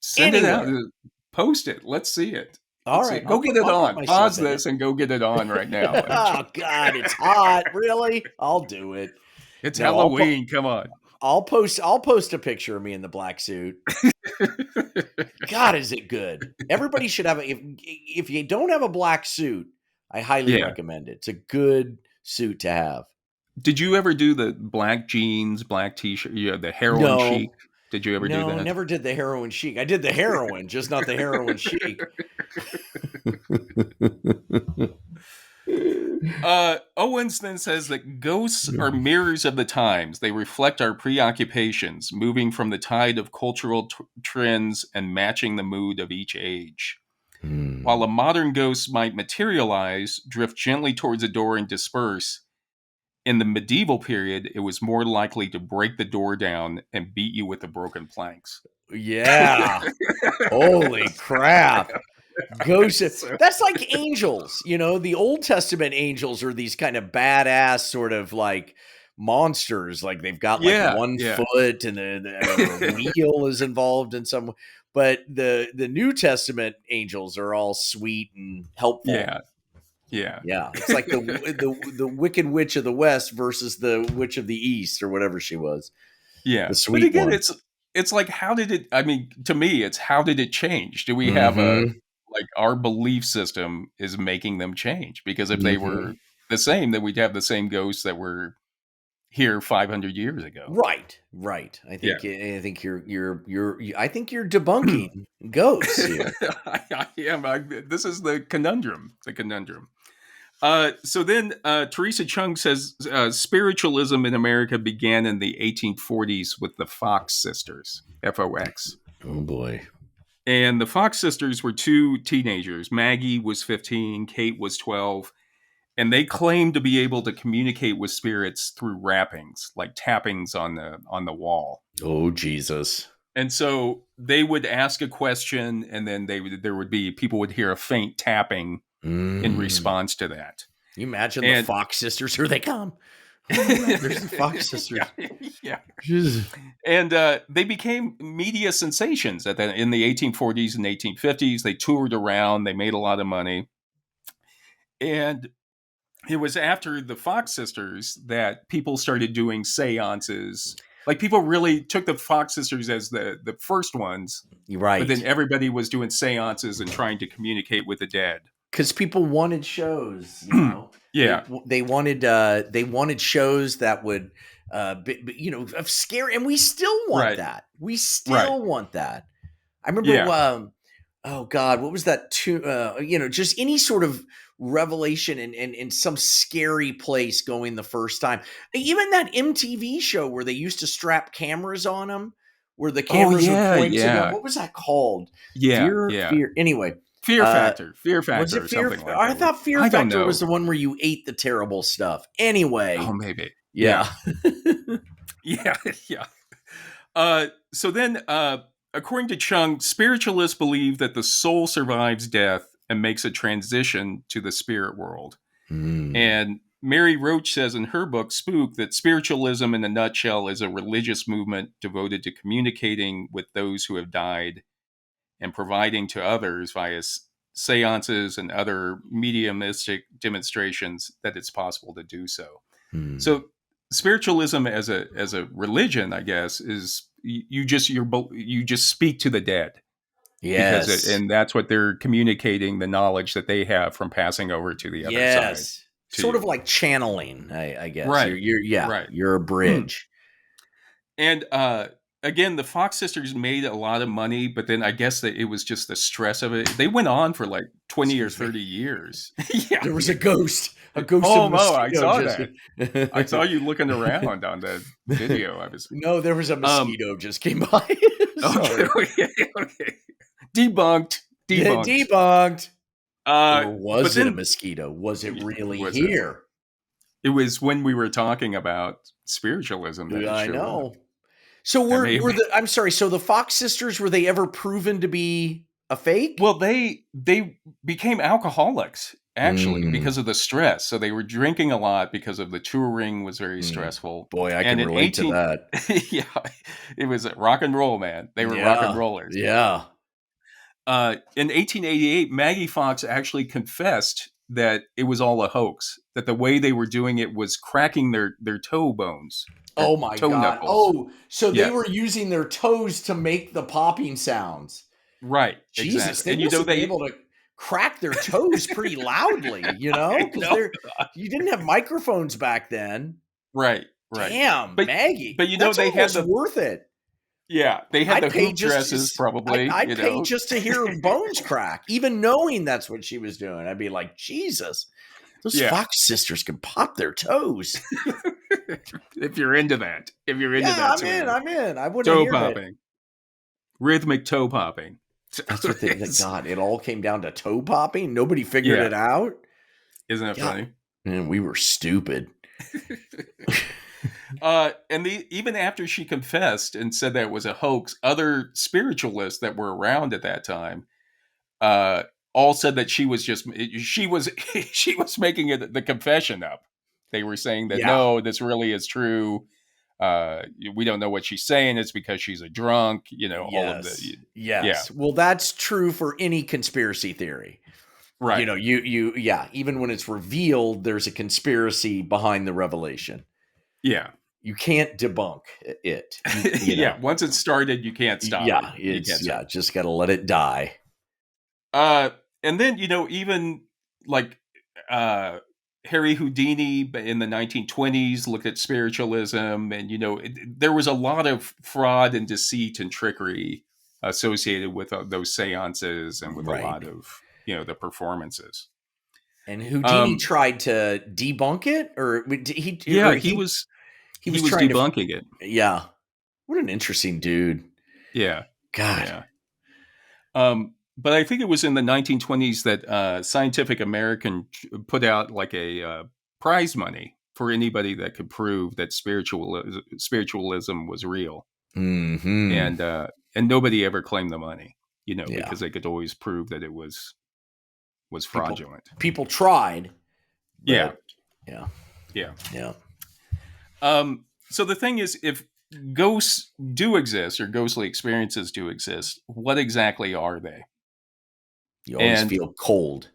send it out. Anywhere. Post it. Let's see it. All Let's see. right, Go get it I'll put on. myself Pause in it. this and go get it on right now. Oh God, it's hot. Really? I'll do it. It's No, Halloween. Come on. I'll post a picture of me in the black suit. God, is it good? Everybody should have if you don't have a black suit, I highly Yeah. recommend it. It's a good suit to have. Did you ever do the black jeans, black t-shirt, the heroin chic? No, Did you ever do no, that? never did the heroin chic. I did the heroin, just not the heroin chic. Owens then says that ghosts are mirrors of the times. They reflect our preoccupations, moving from the tide of cultural trends and matching the mood of each age. While a modern ghost might materialize, drift gently towards a door and disperse, in the medieval period, it was more likely to break the door down and beat you with the broken planks. Yeah. Holy crap. Ghosts. That's like angels. The Old Testament angels are these kind of badass sort of like monsters. Like they've got like one foot and a wheel is involved in some. But the New Testament angels are all sweet and helpful. Yeah. It's like the Wicked Witch of the West versus the Witch of the East or whatever she was. Yeah. The sweet but again, one. it's like, how did it, I mean, to me, it's how did it change? Do we have like our belief system is making them change? Because if they were the same, then we'd have the same ghosts that were here 500 years ago. Right. I think I think you're debunking ghosts here. I am. This is the conundrum. So then Teresa Chung says spiritualism in America began in the 1840s with the Fox sisters, FOX. Oh boy. And the Fox sisters were two teenagers. Maggie was 15, Kate was 12, and they claimed to be able to communicate with spirits through rappings, like tappings on the wall. Oh Jesus. And so they would ask a question, and then people would hear a faint tapping in response to that. You imagine the Fox sisters, here they come. There's the Fox sisters. Yeah. And they became media sensations in the 1840s and 1850s. They toured around. They made a lot of money. And it was after the Fox sisters that people started doing seances. Like, people really took the Fox sisters as the first ones. Right. But then everybody was doing seances and trying to communicate with the dead. Because people wanted shows, Yeah. They wanted shows that would, of scare, and we still want that. We still want that. I remember, oh God, what was that? Just any sort of revelation in some scary place going the first time. Even that MTV show where they used to strap cameras on them, where the cameras would point to them. What was that called? Fear. Anyway. Fear Factor. Was it Fear Factor? I thought Fear Factor was the one where you ate the terrible stuff. Anyway. Oh, maybe. Yeah. Yeah. So then, according to Chung, spiritualists believe that the soul survives death and makes a transition to the spirit world. And Mary Roach says in her book, Spook, that spiritualism in a nutshell is a religious movement devoted to communicating with those who have died and providing to others via seances and other mediumistic demonstrations that it's possible to do so. So spiritualism as a religion, I guess, is you just speak to the dead. Yes. And that's what they're communicating, the knowledge that they have from passing over to the other side. Sort of like channeling, I guess. Right. You're a bridge. And again, the Fox sisters made a lot of money, but then I guess that it was just the stress of it. They went on for like 20 or 30 years. There was a ghost. A ghost. Oh, no, I saw that. I saw you looking around on the video. No, there was a mosquito just came by. Okay. Debunked. Or was it a mosquito? Was it really here? It was when we were talking about spiritualism. I know. So I'm sorry. So the Fox sisters, were they ever proven to be a fake? Well, they became alcoholics actually because of the stress. So they were drinking a lot because of the touring was very stressful. Boy, I can relate to that. Yeah, it was rock and roll, man. They were rock and rollers. Yeah. In 1888, Maggie Fox actually confessed that it was all a hoax, that the way they were doing it was cracking their toe bones, their Oh my toe God. knuckles. Oh, so they Yeah, were using their toes to make the popping sounds. right, Jesus, exactly. they And you must know have been they, able to crack their toes pretty loudly, I because know, you didn't have microphones back then. right, right. Damn, But Maggie, but you know that's they had almost the, worth it. yeah, they had I'd the pay hoop just dresses probably. I'd You pay know, just to hear her bones crack, even knowing that's what she was doing. I'd be like, Jesus, those yeah. Fox sisters can pop their toes. If you're into that, if you're into Yeah, that I'm sort in. of I'm in. I want to toe hear it. popping, rhythmic toe popping. So That's what it's, God, it all came down to toe popping. Nobody figured yeah, it out. isn't that Yeah. funny? And we were stupid. And even after she confessed and said that it was a hoax, other spiritualists that were around at that time uh, all said that she was she was making it the confession up. They were saying that Yeah. no, this really is true. We don't know what she's saying. It's because she's a drunk. You know, all of the, Yes. yeah, Yes. Well, that's true for any conspiracy theory. right. Yeah, even when it's revealed, there's a conspiracy behind the revelation. Yeah. You can't debunk it. Yeah. Once it's started, you can't stop it. Yeah, You can't stop. just got to let it die. Uh, and then even like uh, Harry Houdini in the 1920s looked at spiritualism, and there was a lot of fraud and deceit and trickery associated with those seances and with a Right. lot of the performances. And Houdini Um, tried to debunk it, or yeah, he he was was trying to. debunking it. Yeah, what an interesting dude. Yeah, God. yeah. But I think it was in the 1920s that Scientific American put out like a prize money for anybody that could prove that spiritualism was real, Hmm. and nobody ever claimed the money, Yeah. because they could always prove that it was fraudulent. People tried, Yeah, but yeah, yeah. yeah. So the thing is, if ghosts do exist or ghostly experiences do exist, what exactly are they? You always And feel cold.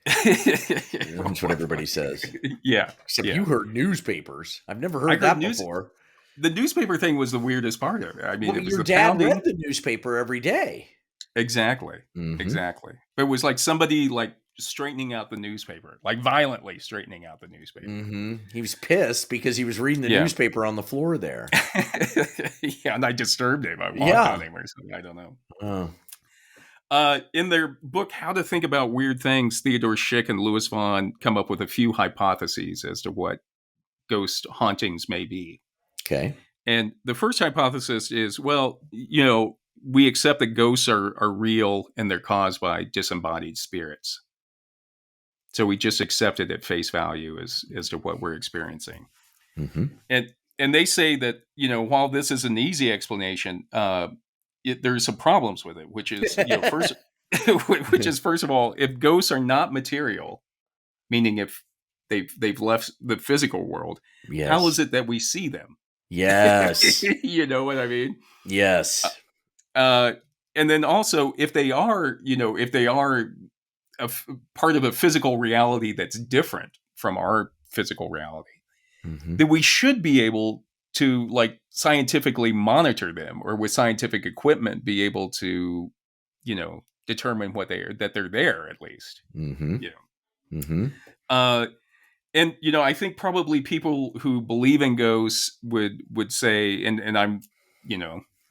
That's what well, everybody says. yeah, Except yeah. you heard newspapers. I've never I heard heard that news. before. The newspaper thing was the weirdest part of it. I mean, Well, it was your the dad read pounding. the newspaper every day. Exactly, Mm-hmm. exactly. But it was like somebody like straightening out the newspaper, like violently straightening out the newspaper. Mm-hmm. He was pissed because he was reading the Yeah, newspaper on the floor there. yeah. And I disturbed him. I walked on Yeah. him or something. I don't know. Oh. In their book, How to Think About Weird Things, Theodore Schick and Louis Vaughn come up with a few hypotheses as to what ghost hauntings may be. Okay. And the first hypothesis is, well, we accept that ghosts are real and they're caused by disembodied spirits. So we just accept it at face value as to what we're experiencing. Mm-hmm. And they say that, while this is an easy explanation, there's some problems with it, which is, first, which is first of all, if ghosts are not material, meaning if they've left the physical world, how is Yes. it that we see them? Yes. You know what I mean? Yes. Uh, and then also, if they are, part of a physical reality that's different from our physical reality, Mm-hmm. then we should be able to like scientifically monitor them, or with scientific equipment be able to, determine that they're there at least. Mm-hmm. You know. Mm-hmm. And I think probably people who believe in ghosts would say, and I'm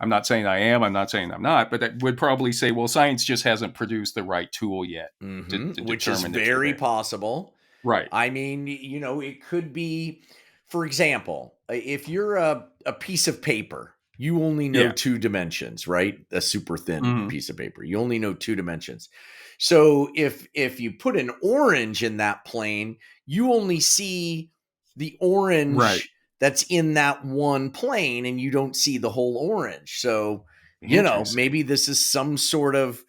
not saying I am, I'm not saying I'm not, but that would probably say, well, science just hasn't produced the right tool yet to Mm-hmm. Which is determine if they're very there. possible. Right. I mean, it could be, for example, if you're a piece of paper, you only know Yeah. 2 dimensions, right? A super thin Mhm. piece of paper. You only know 2 dimensions. So if you put an orange in that plane, you only see the orange Right. that's in that one plane, and you don't see the whole orange. So, Interesting. maybe this is some sort of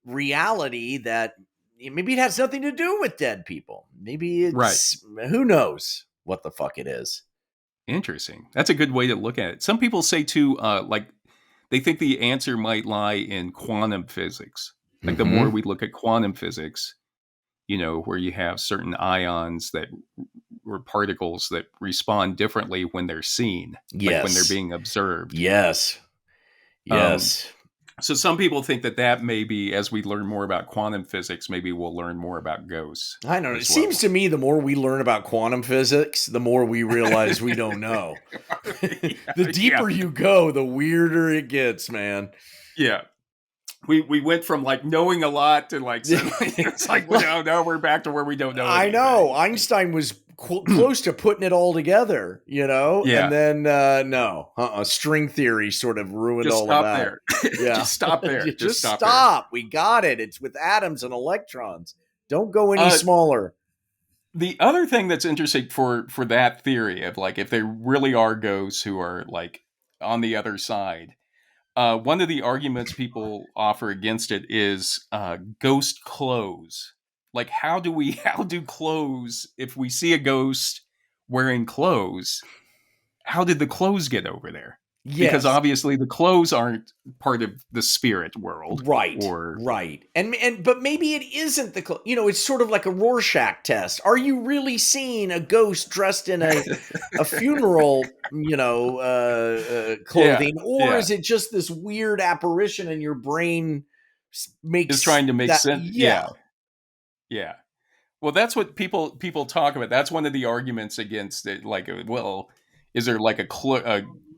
reality that maybe it has nothing to do with dead people. Maybe Right. it's who knows what the fuck it is. Interesting. That's a good way to look at it. Some people say too, like they think the answer might lie in quantum physics. Like the more we look at quantum physics, where you have certain ions that or particles that respond differently when they're seen, like when they're being observed. Yes. So some people think that maybe, as we learn more about quantum physics, maybe we'll learn more about ghosts. I don't know. It seems to me the more we learn about quantum physics, the more we realize we don't know. The deeper you go, the weirder it gets, man. Yeah. We went from like knowing a lot to like suddenly it's like, well, now we're back to where we don't know anything. I know. Einstein was close to putting it all together, Yeah. And then string theory sort of ruined all of that. There. Yeah. Just stop there. Just stop. We got it. It's with atoms and electrons. Don't go any smaller. The other thing that's interesting for that theory of like if there really are ghosts who are like on the other side. One of the arguments people offer against it is ghost clothes. Like, how do clothes, if we see a ghost wearing clothes, how did the clothes get over there? Yes. Because obviously the clothes aren't part of the spirit world. Right. But maybe it isn't the it's sort of like a Rorschach test. Are you really seeing a ghost dressed in a funeral, clothing? Or is it just this weird apparition in your brain is trying to make sense? Yeah. Well, that's what people talk about. That's one of the arguments against it. Like, well, is there like a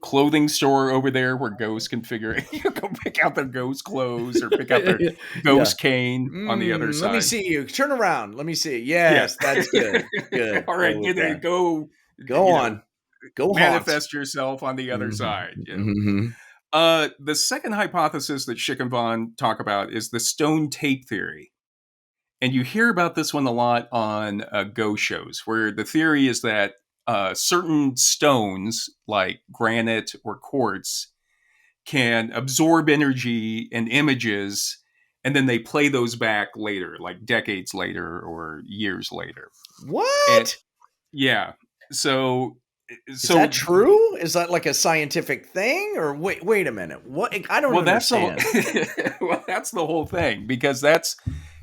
clothing store over there where ghosts can you go pick out their ghost clothes or pick out their ghost cane on the other side? Let me see you. Turn around. Let me see. Yes, that's good. Good. All right, go on. Go manifest yourself on the other side. The second hypothesis that Schick and Von talk about is the stone tape theory. And you hear about this one a lot on ghost shows, where the theory is that certain stones, like granite or quartz, can absorb energy and images, and then they play those back later, like decades later or years later. What? Yeah. So is that true? Is that like a scientific thing? Or wait a minute. What? I don't understand. That's the whole thing, because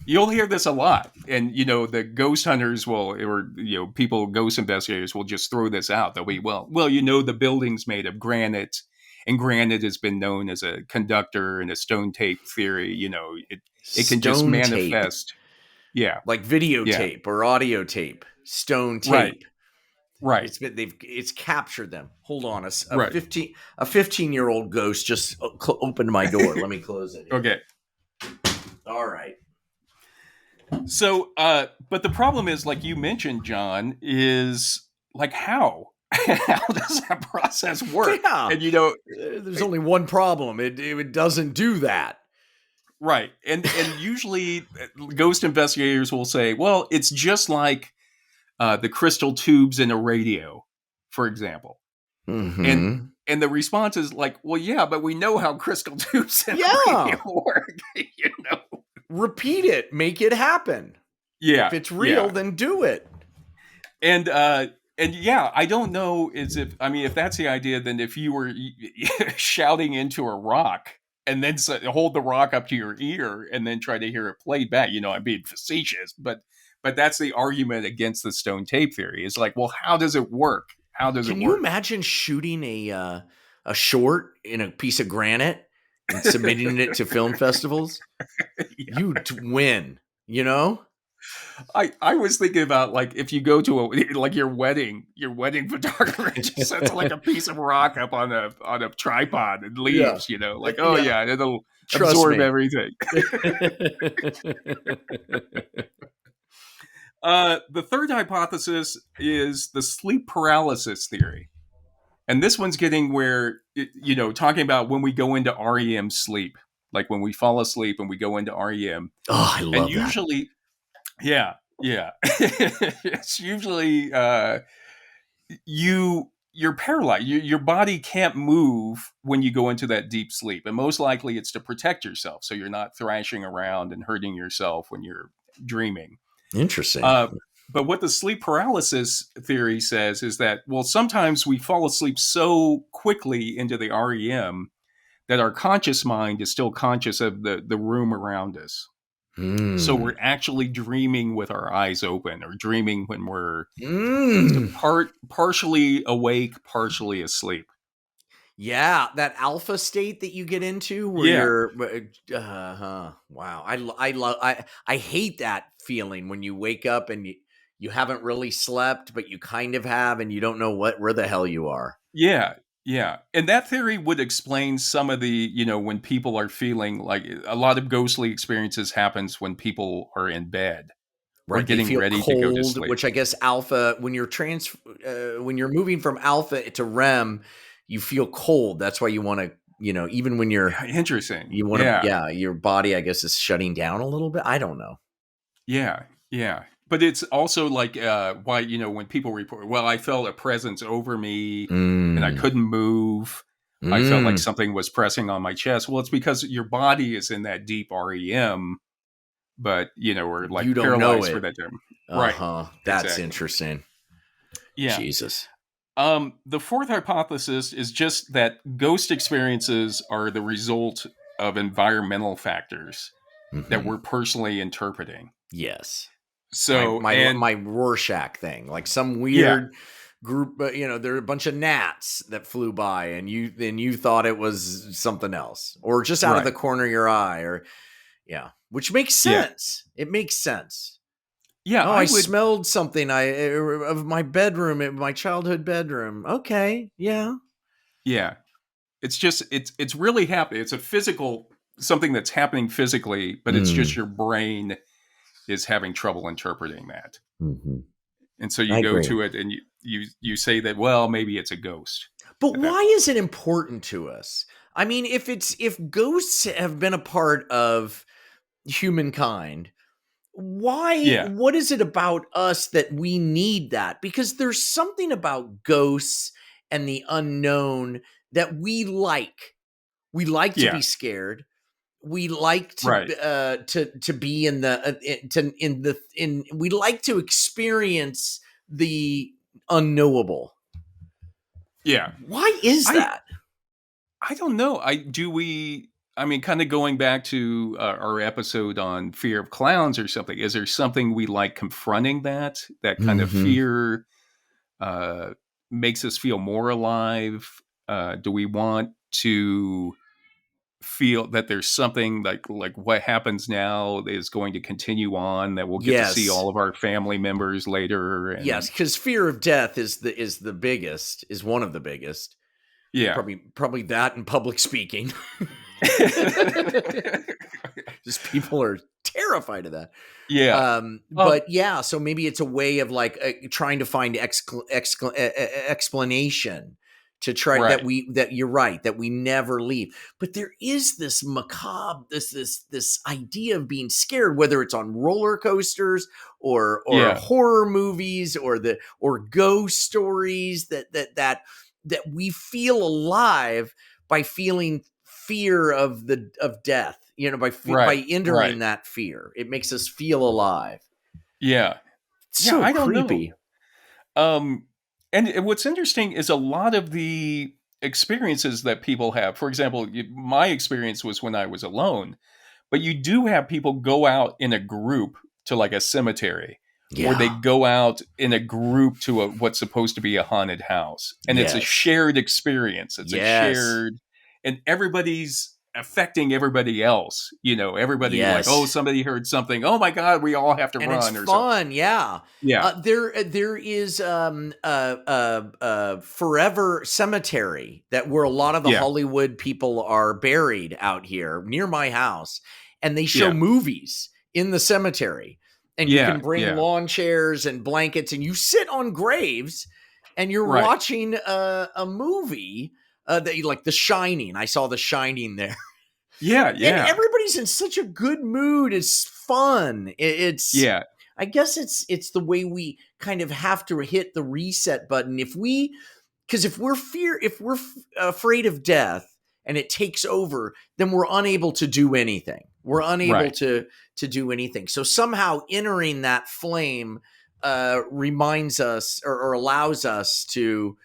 you'll hear this a lot. And, the ghost hunters ghost investigators will just throw this out. They'll be, the building's made of granite, and granite has been known as a conductor in a stone tape theory. It can just manifest. Tape. Yeah. Like videotape or audio tape, stone tape. Right. It's captured them. Hold on. A 15-year-old ghost just opened my door. Let me close it. Okay. All right. So, but the problem is, like you mentioned, John, is like how does that process work? Yeah. And there's only one problem. It doesn't do that. Right. And usually ghost investigators will say, well, it's just like the crystal tubes in a radio, for example. Mm-hmm. And the response is like, well, yeah, but we know how crystal tubes in a radio work. Repeat it. Make it happen. Yeah. If it's real, then do it. And I don't know if that's the idea, then if you were shouting into a rock and then hold the rock up to your ear and then try to hear it played back, I'm being facetious, but that's the argument against the stone tape theory. It's like, well, how does it work? Can you imagine shooting a short in a piece of granite and submitting it to film festivals? Yeah. You'd win, I was thinking about, like, if you go to your wedding photographer just sets like a piece of rock up on a tripod and leaves, it'll absorb everything. The third hypothesis is the sleep paralysis theory. And this one's getting where, talking about when we go into REM sleep, like when we fall asleep and we go into REM. Oh, I love that. Usually, yeah. It's usually you're paralyzed. Your body can't move when you go into that deep sleep. And most likely it's to protect yourself, so you're not thrashing around and hurting yourself when you're dreaming. Interesting. But what the sleep paralysis theory says is that, well, sometimes we fall asleep so quickly into the REM that our conscious mind is still conscious of the room around us. So we're actually dreaming with our eyes open, or dreaming when we're partially awake, partially asleep. Yeah, that alpha state that you get into where Yeah. wow. I hate that feeling when you wake up and you haven't really slept, but you kind of have, and you don't know where the hell you are. Yeah. Yeah. And that theory would explain some of the, when people are feeling like a lot of ghostly experiences happens when people are in bed or Right, they getting feel ready to go to cold, sleep. which I guess alpha when you're moving from alpha to REM, you feel cold. That's why you want to, even when Yeah, interesting. you want to, Yeah. yeah, your body, I guess, is shutting down a little bit. I don't know. Yeah. Yeah. But it's also like why, when people report, well, I felt a presence over me and I Mm, couldn't move. I felt like mm. something was pressing on my chest. Well, it's because your body is in that deep REM, but, we're You like don't know paralyzed for it. that time. Right. Uh-huh. That's Exactly. interesting. Yeah. Jesus. The fourth hypothesis is just that ghost experiences are the result of environmental factors that Hmm. we're personally interpreting. Yes. My So, my and my Rorschach thing, like some yeah, weird group, there are a bunch of gnats that flew by, and you thought it was something else, or just out of the right. corner of your eye, or yeah, which makes Yeah. sense. It makes sense. Yeah. Oh, I I would, smelled something of my bedroom, my childhood bedroom. Okay, yeah. yeah. It's just, it's really happening. It's a physical, something that's happening physically, but it's just Mm. your brain is having trouble interpreting that. Hmm. And so you I go agree. to it and you say that, well, maybe it's a ghost But at that why point. is it important to us? I mean, if ghosts have been a part of humankind, why Yeah. what is it about us that we need that? Because there's something about ghosts and the unknown that we like. We like to Yeah. be scared. We like Right. to be in the in we like to experience the unknowable. Yeah. Why is I that? I don't know. I mean, kind of going back to our episode on fear of clowns or something. Is there something we like confronting that kind of Mhm. fear uh, makes us feel more alive? Do we want to feel that there's something like what happens now is going to continue on, that we'll get to see Yes. all of our family members later? Yes, And because fear of death is the biggest, is one of the biggest. yeah. Probably that and public speaking. Just people are terrified of that. Yeah. But yeah, so maybe it's a way of like trying to find explanation to try Right. that you're right, that we never leave. But there is this macabre, this idea of being scared, whether it's on roller coasters or Yeah. horror movies or ghost stories that we feel alive by feeling fear of death, by Right. entering Right. that fear. It makes us feel alive. Yeah. It's Yeah. so I don't know. creepy. Um, and what's interesting is a lot of the experiences that people have. For example, my experience was when I was alone, but you do have people go out in a group to like a cemetery, or they Yeah. go out in a group to what's supposed to be a haunted house, and it's a Yes. shared experience. It's a Yes. shared, and everybody's affecting everybody else. Everybody like, oh, Yes. somebody heard something. Oh my God, we all have to And it's run or something. fun, yeah. Yeah, There is Forever Cemetery that where a lot of the yeah, Hollywood people are buried out here near my house, and they show yeah, movies in the cemetery, and you yeah, can bring yeah. lawn chairs and blankets, and you sit on graves, and you're Right. watching a movie that you like, The Shining. I saw The Shining there. Yeah, And yeah, everybody's in such a good mood. It's fun. It's yeah, I guess it's the way we kind of have to hit the reset button. Because if we're afraid of death and it takes over, then we're unable to do anything. We're unable right. to do anything. So somehow entering that flame reminds us or allows us to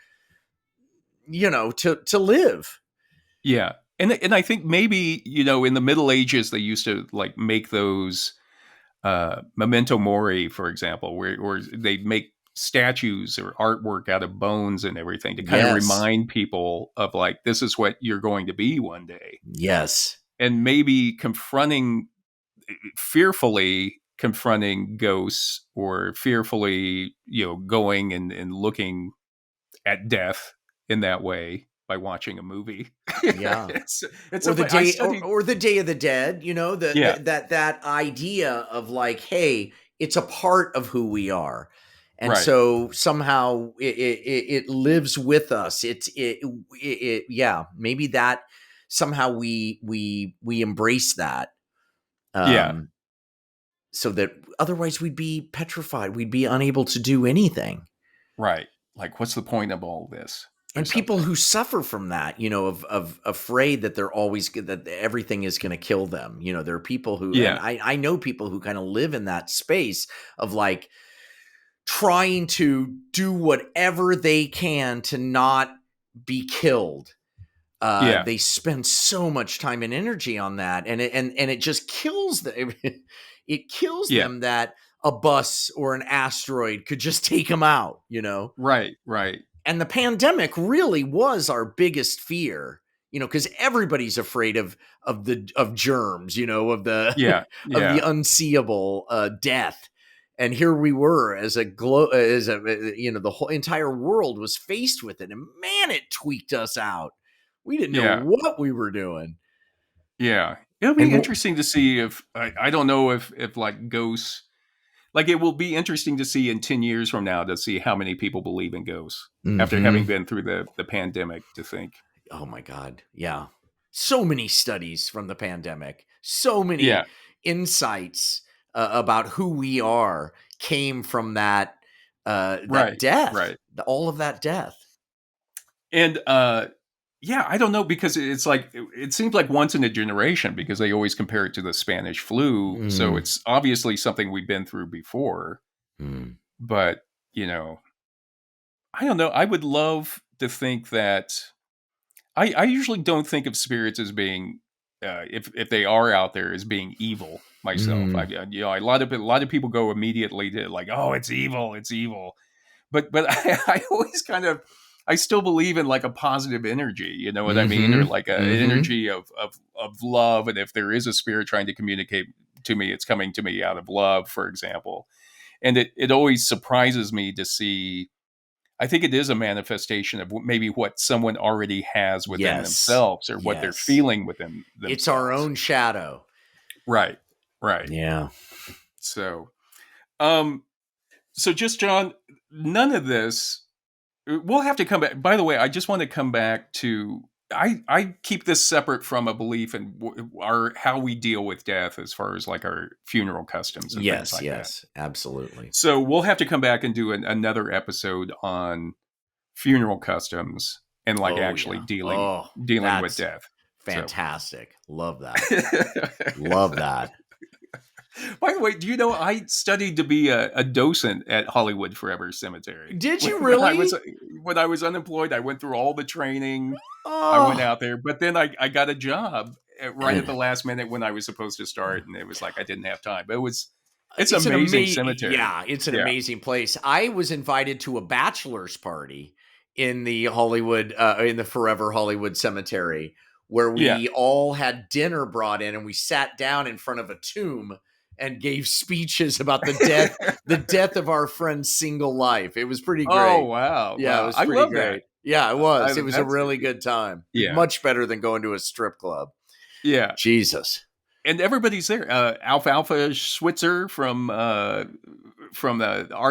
to live. Yeah. And I think maybe, in the Middle Ages, they used to like make those memento mori, for example, where they make statues or artwork out of bones and everything to kind of Yes. remind people of like, this is what you're going to be one day. Yes. And maybe fearfully confronting ghosts, or fearfully, going and looking at death in that way by watching a movie. Yeah. It's Or the I day, studied. or the Day of the Dead, Yeah, that idea of like, hey, it's a part of who we are, and right. so somehow it lives with us. Yeah, maybe that somehow we embrace that, Yeah, um, so that otherwise we'd be petrified. We'd be unable to do anything. right. Like, what's the point of all this or And people something? who suffer from that, of afraid that they're always that everything is going to kill them. There are people who, and Yeah, I know people who kind of live in that space of like trying to do whatever they can to not be killed. yeah, They spend so much time and energy on that, and it just kills them. It kills yeah. them that a bus or an asteroid could just take them out. Right, right. And the pandemic really was our biggest fear, because everybody's afraid of germs, Yeah, of the yeah, unseeable death. And here we were as the whole entire world was faced with it, and man, it tweaked us out. We didn't know yeah, what we were doing. yeah. It'll be And interesting to see if I don't know if like ghosts, like, it will be interesting to see in 10 years from now to see how many people believe in ghosts after having Mhm. been through the pandemic, to think. Oh my God. Yeah. So many studies from the pandemic, so Yeah, many insights about who we are came from that right, death, right. all of that death. And yeah, I don't know, because it's like it seems like once in a generation, because they always compare it to the Spanish flu. So Mm, it's obviously something we've been through before. mm. But, you know, I don't know. I would love to think that I usually don't think of spirits as being, if they are out there, as being evil myself. Mm. A lot of people go immediately to like, oh, it's evil, it's evil. But I always kind of, I still believe in like a positive energy, you know what I mean, or Mhm. like an Mhm. energy of love. And if there is a spirit trying to communicate to me, it's coming to me out of love, for example. And it always surprises me to see. I think it is a manifestation of maybe what someone already has within Yes. themselves, or what they're Yes. feeling within It's our themselves. own shadow. Right. Right. Yeah. So, um, so just John, none of this. We'll have to come back. By the way, I just want to come back to. I keep this separate from a belief in our how we deal with death, as far as like our funeral customs and things Yes. like that. Yes. Absolutely. So we'll have to come back and do another episode on funeral customs and like Oh actually yeah. dealing Oh, dealing with that's death. So, fantastic. Love that. Love that. by the way, do you know I studied to be a docent at Hollywood Forever Cemetery? Did you When I was really? unemployed, I went through all the training. I went Oh, out there, but then I got a job right at and the last minute when I was supposed to start, and it was like I didn't have time. But it's it's an amazing amazing, cemetery. yeah, it's an Yeah, amazing place. I was invited to a bachelor's party in in the Forever Hollywood Cemetery, where yeah. we all had dinner brought in and we sat down in front of a tomb and gave speeches about the death of our friend's single life. It was pretty Oh great. wow, Yeah, it wow! was I pretty love that. great. Yeah, it I, was. It was a that's really good time. yeah, Much better than going to a strip club. yeah. Jesus. And everybody's there. Alfalfa Switzer from our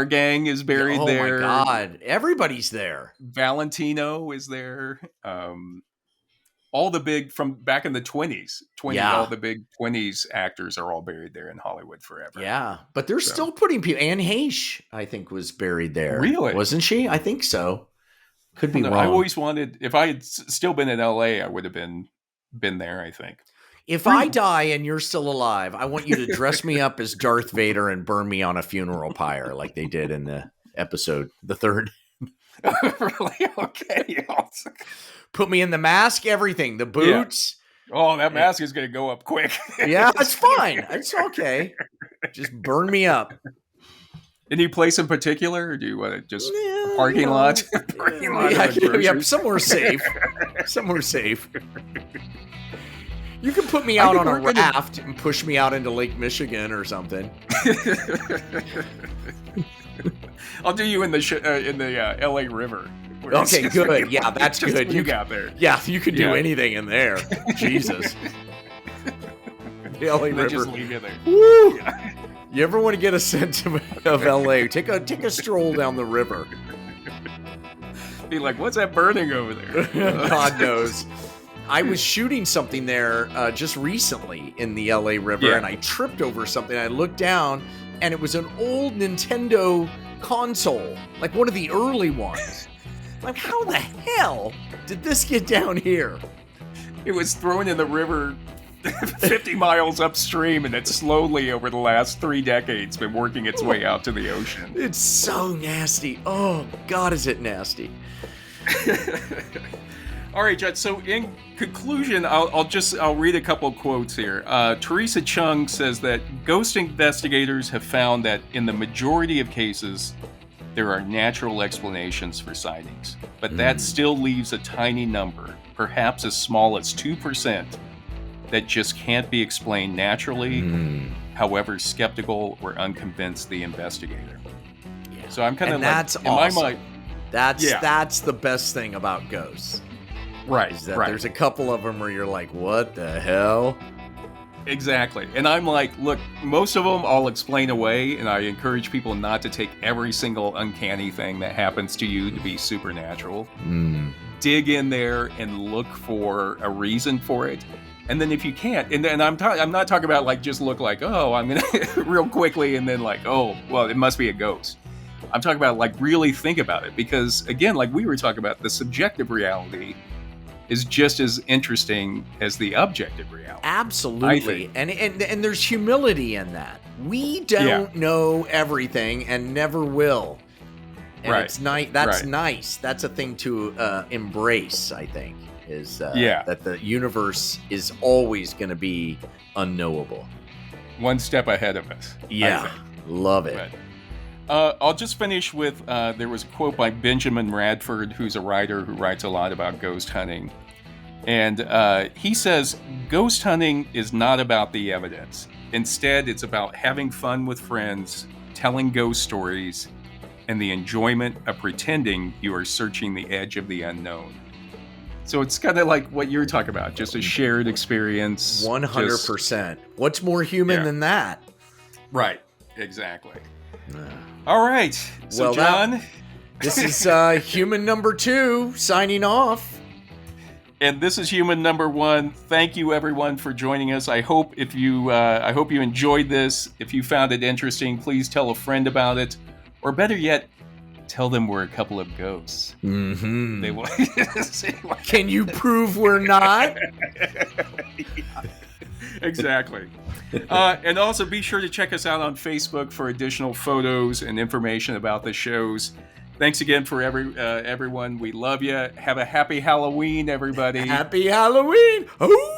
gang is Yeah, buried oh my there. God. Everybody's there. Valentino is there. All the big from back in the 20s, all Yeah. the big 20s actors are all buried there in Hollywood Forever. Yeah. But they're So still putting people. Anne Heche, I think, was buried there. really, Wasn't she? I think so. I Could don't be know. I wrong. always wanted, if I had still been in LA, I would have been there, I think. If I Pretty. die and you're still alive, I want you to dress me up as Darth Vader and burn me on a funeral pyre like they did in the episode, the third. Really? Okay. Put me in the mask, everything, the boots. Oh, that mask is going to go up quick. Yeah, it's fine. It's okay. Just burn me up. Any place in particular, or do you want to just a parking lot? Parking lot. Yeah, somewhere safe. Somewhere safe. You can put me out on a raft and push me out into Lake Michigan or something. I'll do you in the LA River. Okay, good. Yeah, that's good. You got there. Yeah, you could do anything in there. Jesus. The LA River. Just leave you there. Woo! Yeah. You ever want to get a sense of LA? Take a stroll down the river. Be like, what's that burning over there? God knows. I was shooting something there just recently in the LA River, and I tripped over something. I looked down, and it was an old Nintendo console, like one of the early ones. Like, how the hell did this get down here? It was thrown in the river 50 miles upstream, and it's slowly, over the last 3 decades, been working its way out to the ocean. It's so nasty. Oh, God, is it nasty. All right, Judd. So in conclusion, I'll read a couple of quotes here. Teresa Chung says that ghost investigators have found that in the majority of cases, there are natural explanations for sightings, but that still leaves a tiny number, perhaps as small as 2%, that just can't be explained naturally, however skeptical or unconvinced the investigator. Yeah. So I'm kind of like, that's in awesome. my mind, that's the best thing about ghosts. Right, is that there's a couple of them where you're like, what the hell? Exactly. And I'm like, look, most of them I'll explain away, and I encourage people not to take every single uncanny thing that happens to you to be supernatural. Dig in there and look for a reason for it. And then if you can't, and then I'm not talking about like just look like, oh, I'm going to real quickly, and then like, oh, well, it must be a ghost. I'm talking about like really think about it, because again, like we were talking about, the subjective reality is just as interesting as the objective reality. Absolutely. And there's humility in that. We don't know everything and never will. And it's nice. That's nice. That's a thing to embrace, I think, is that the universe is always going to be unknowable. One step ahead of us. Yeah. Love it. I'll just finish with, there was a quote by Benjamin Radford, who's a writer who writes a lot about ghost hunting. And he says, ghost hunting is not about the evidence. Instead, it's about having fun with friends, telling ghost stories, and the enjoyment of pretending you are searching the edge of the unknown. So it's kind of like what you're talking about, just a shared experience. 100%. What's more human than that? Right. Exactly. All right. So, John. This is human number 2 signing off. And this is human number 1. Thank you, everyone, for joining us. I hope you enjoyed this. If you found it interesting, please tell a friend about it. Or better yet, tell them we're a couple of ghosts. Mm-hmm. They will. Can you prove we're not? Exactly. And also be sure to check us out on Facebook for additional photos and information about the shows. Thanks again for everyone. We love you. Have a happy Halloween, everybody. Happy Halloween. Ooh!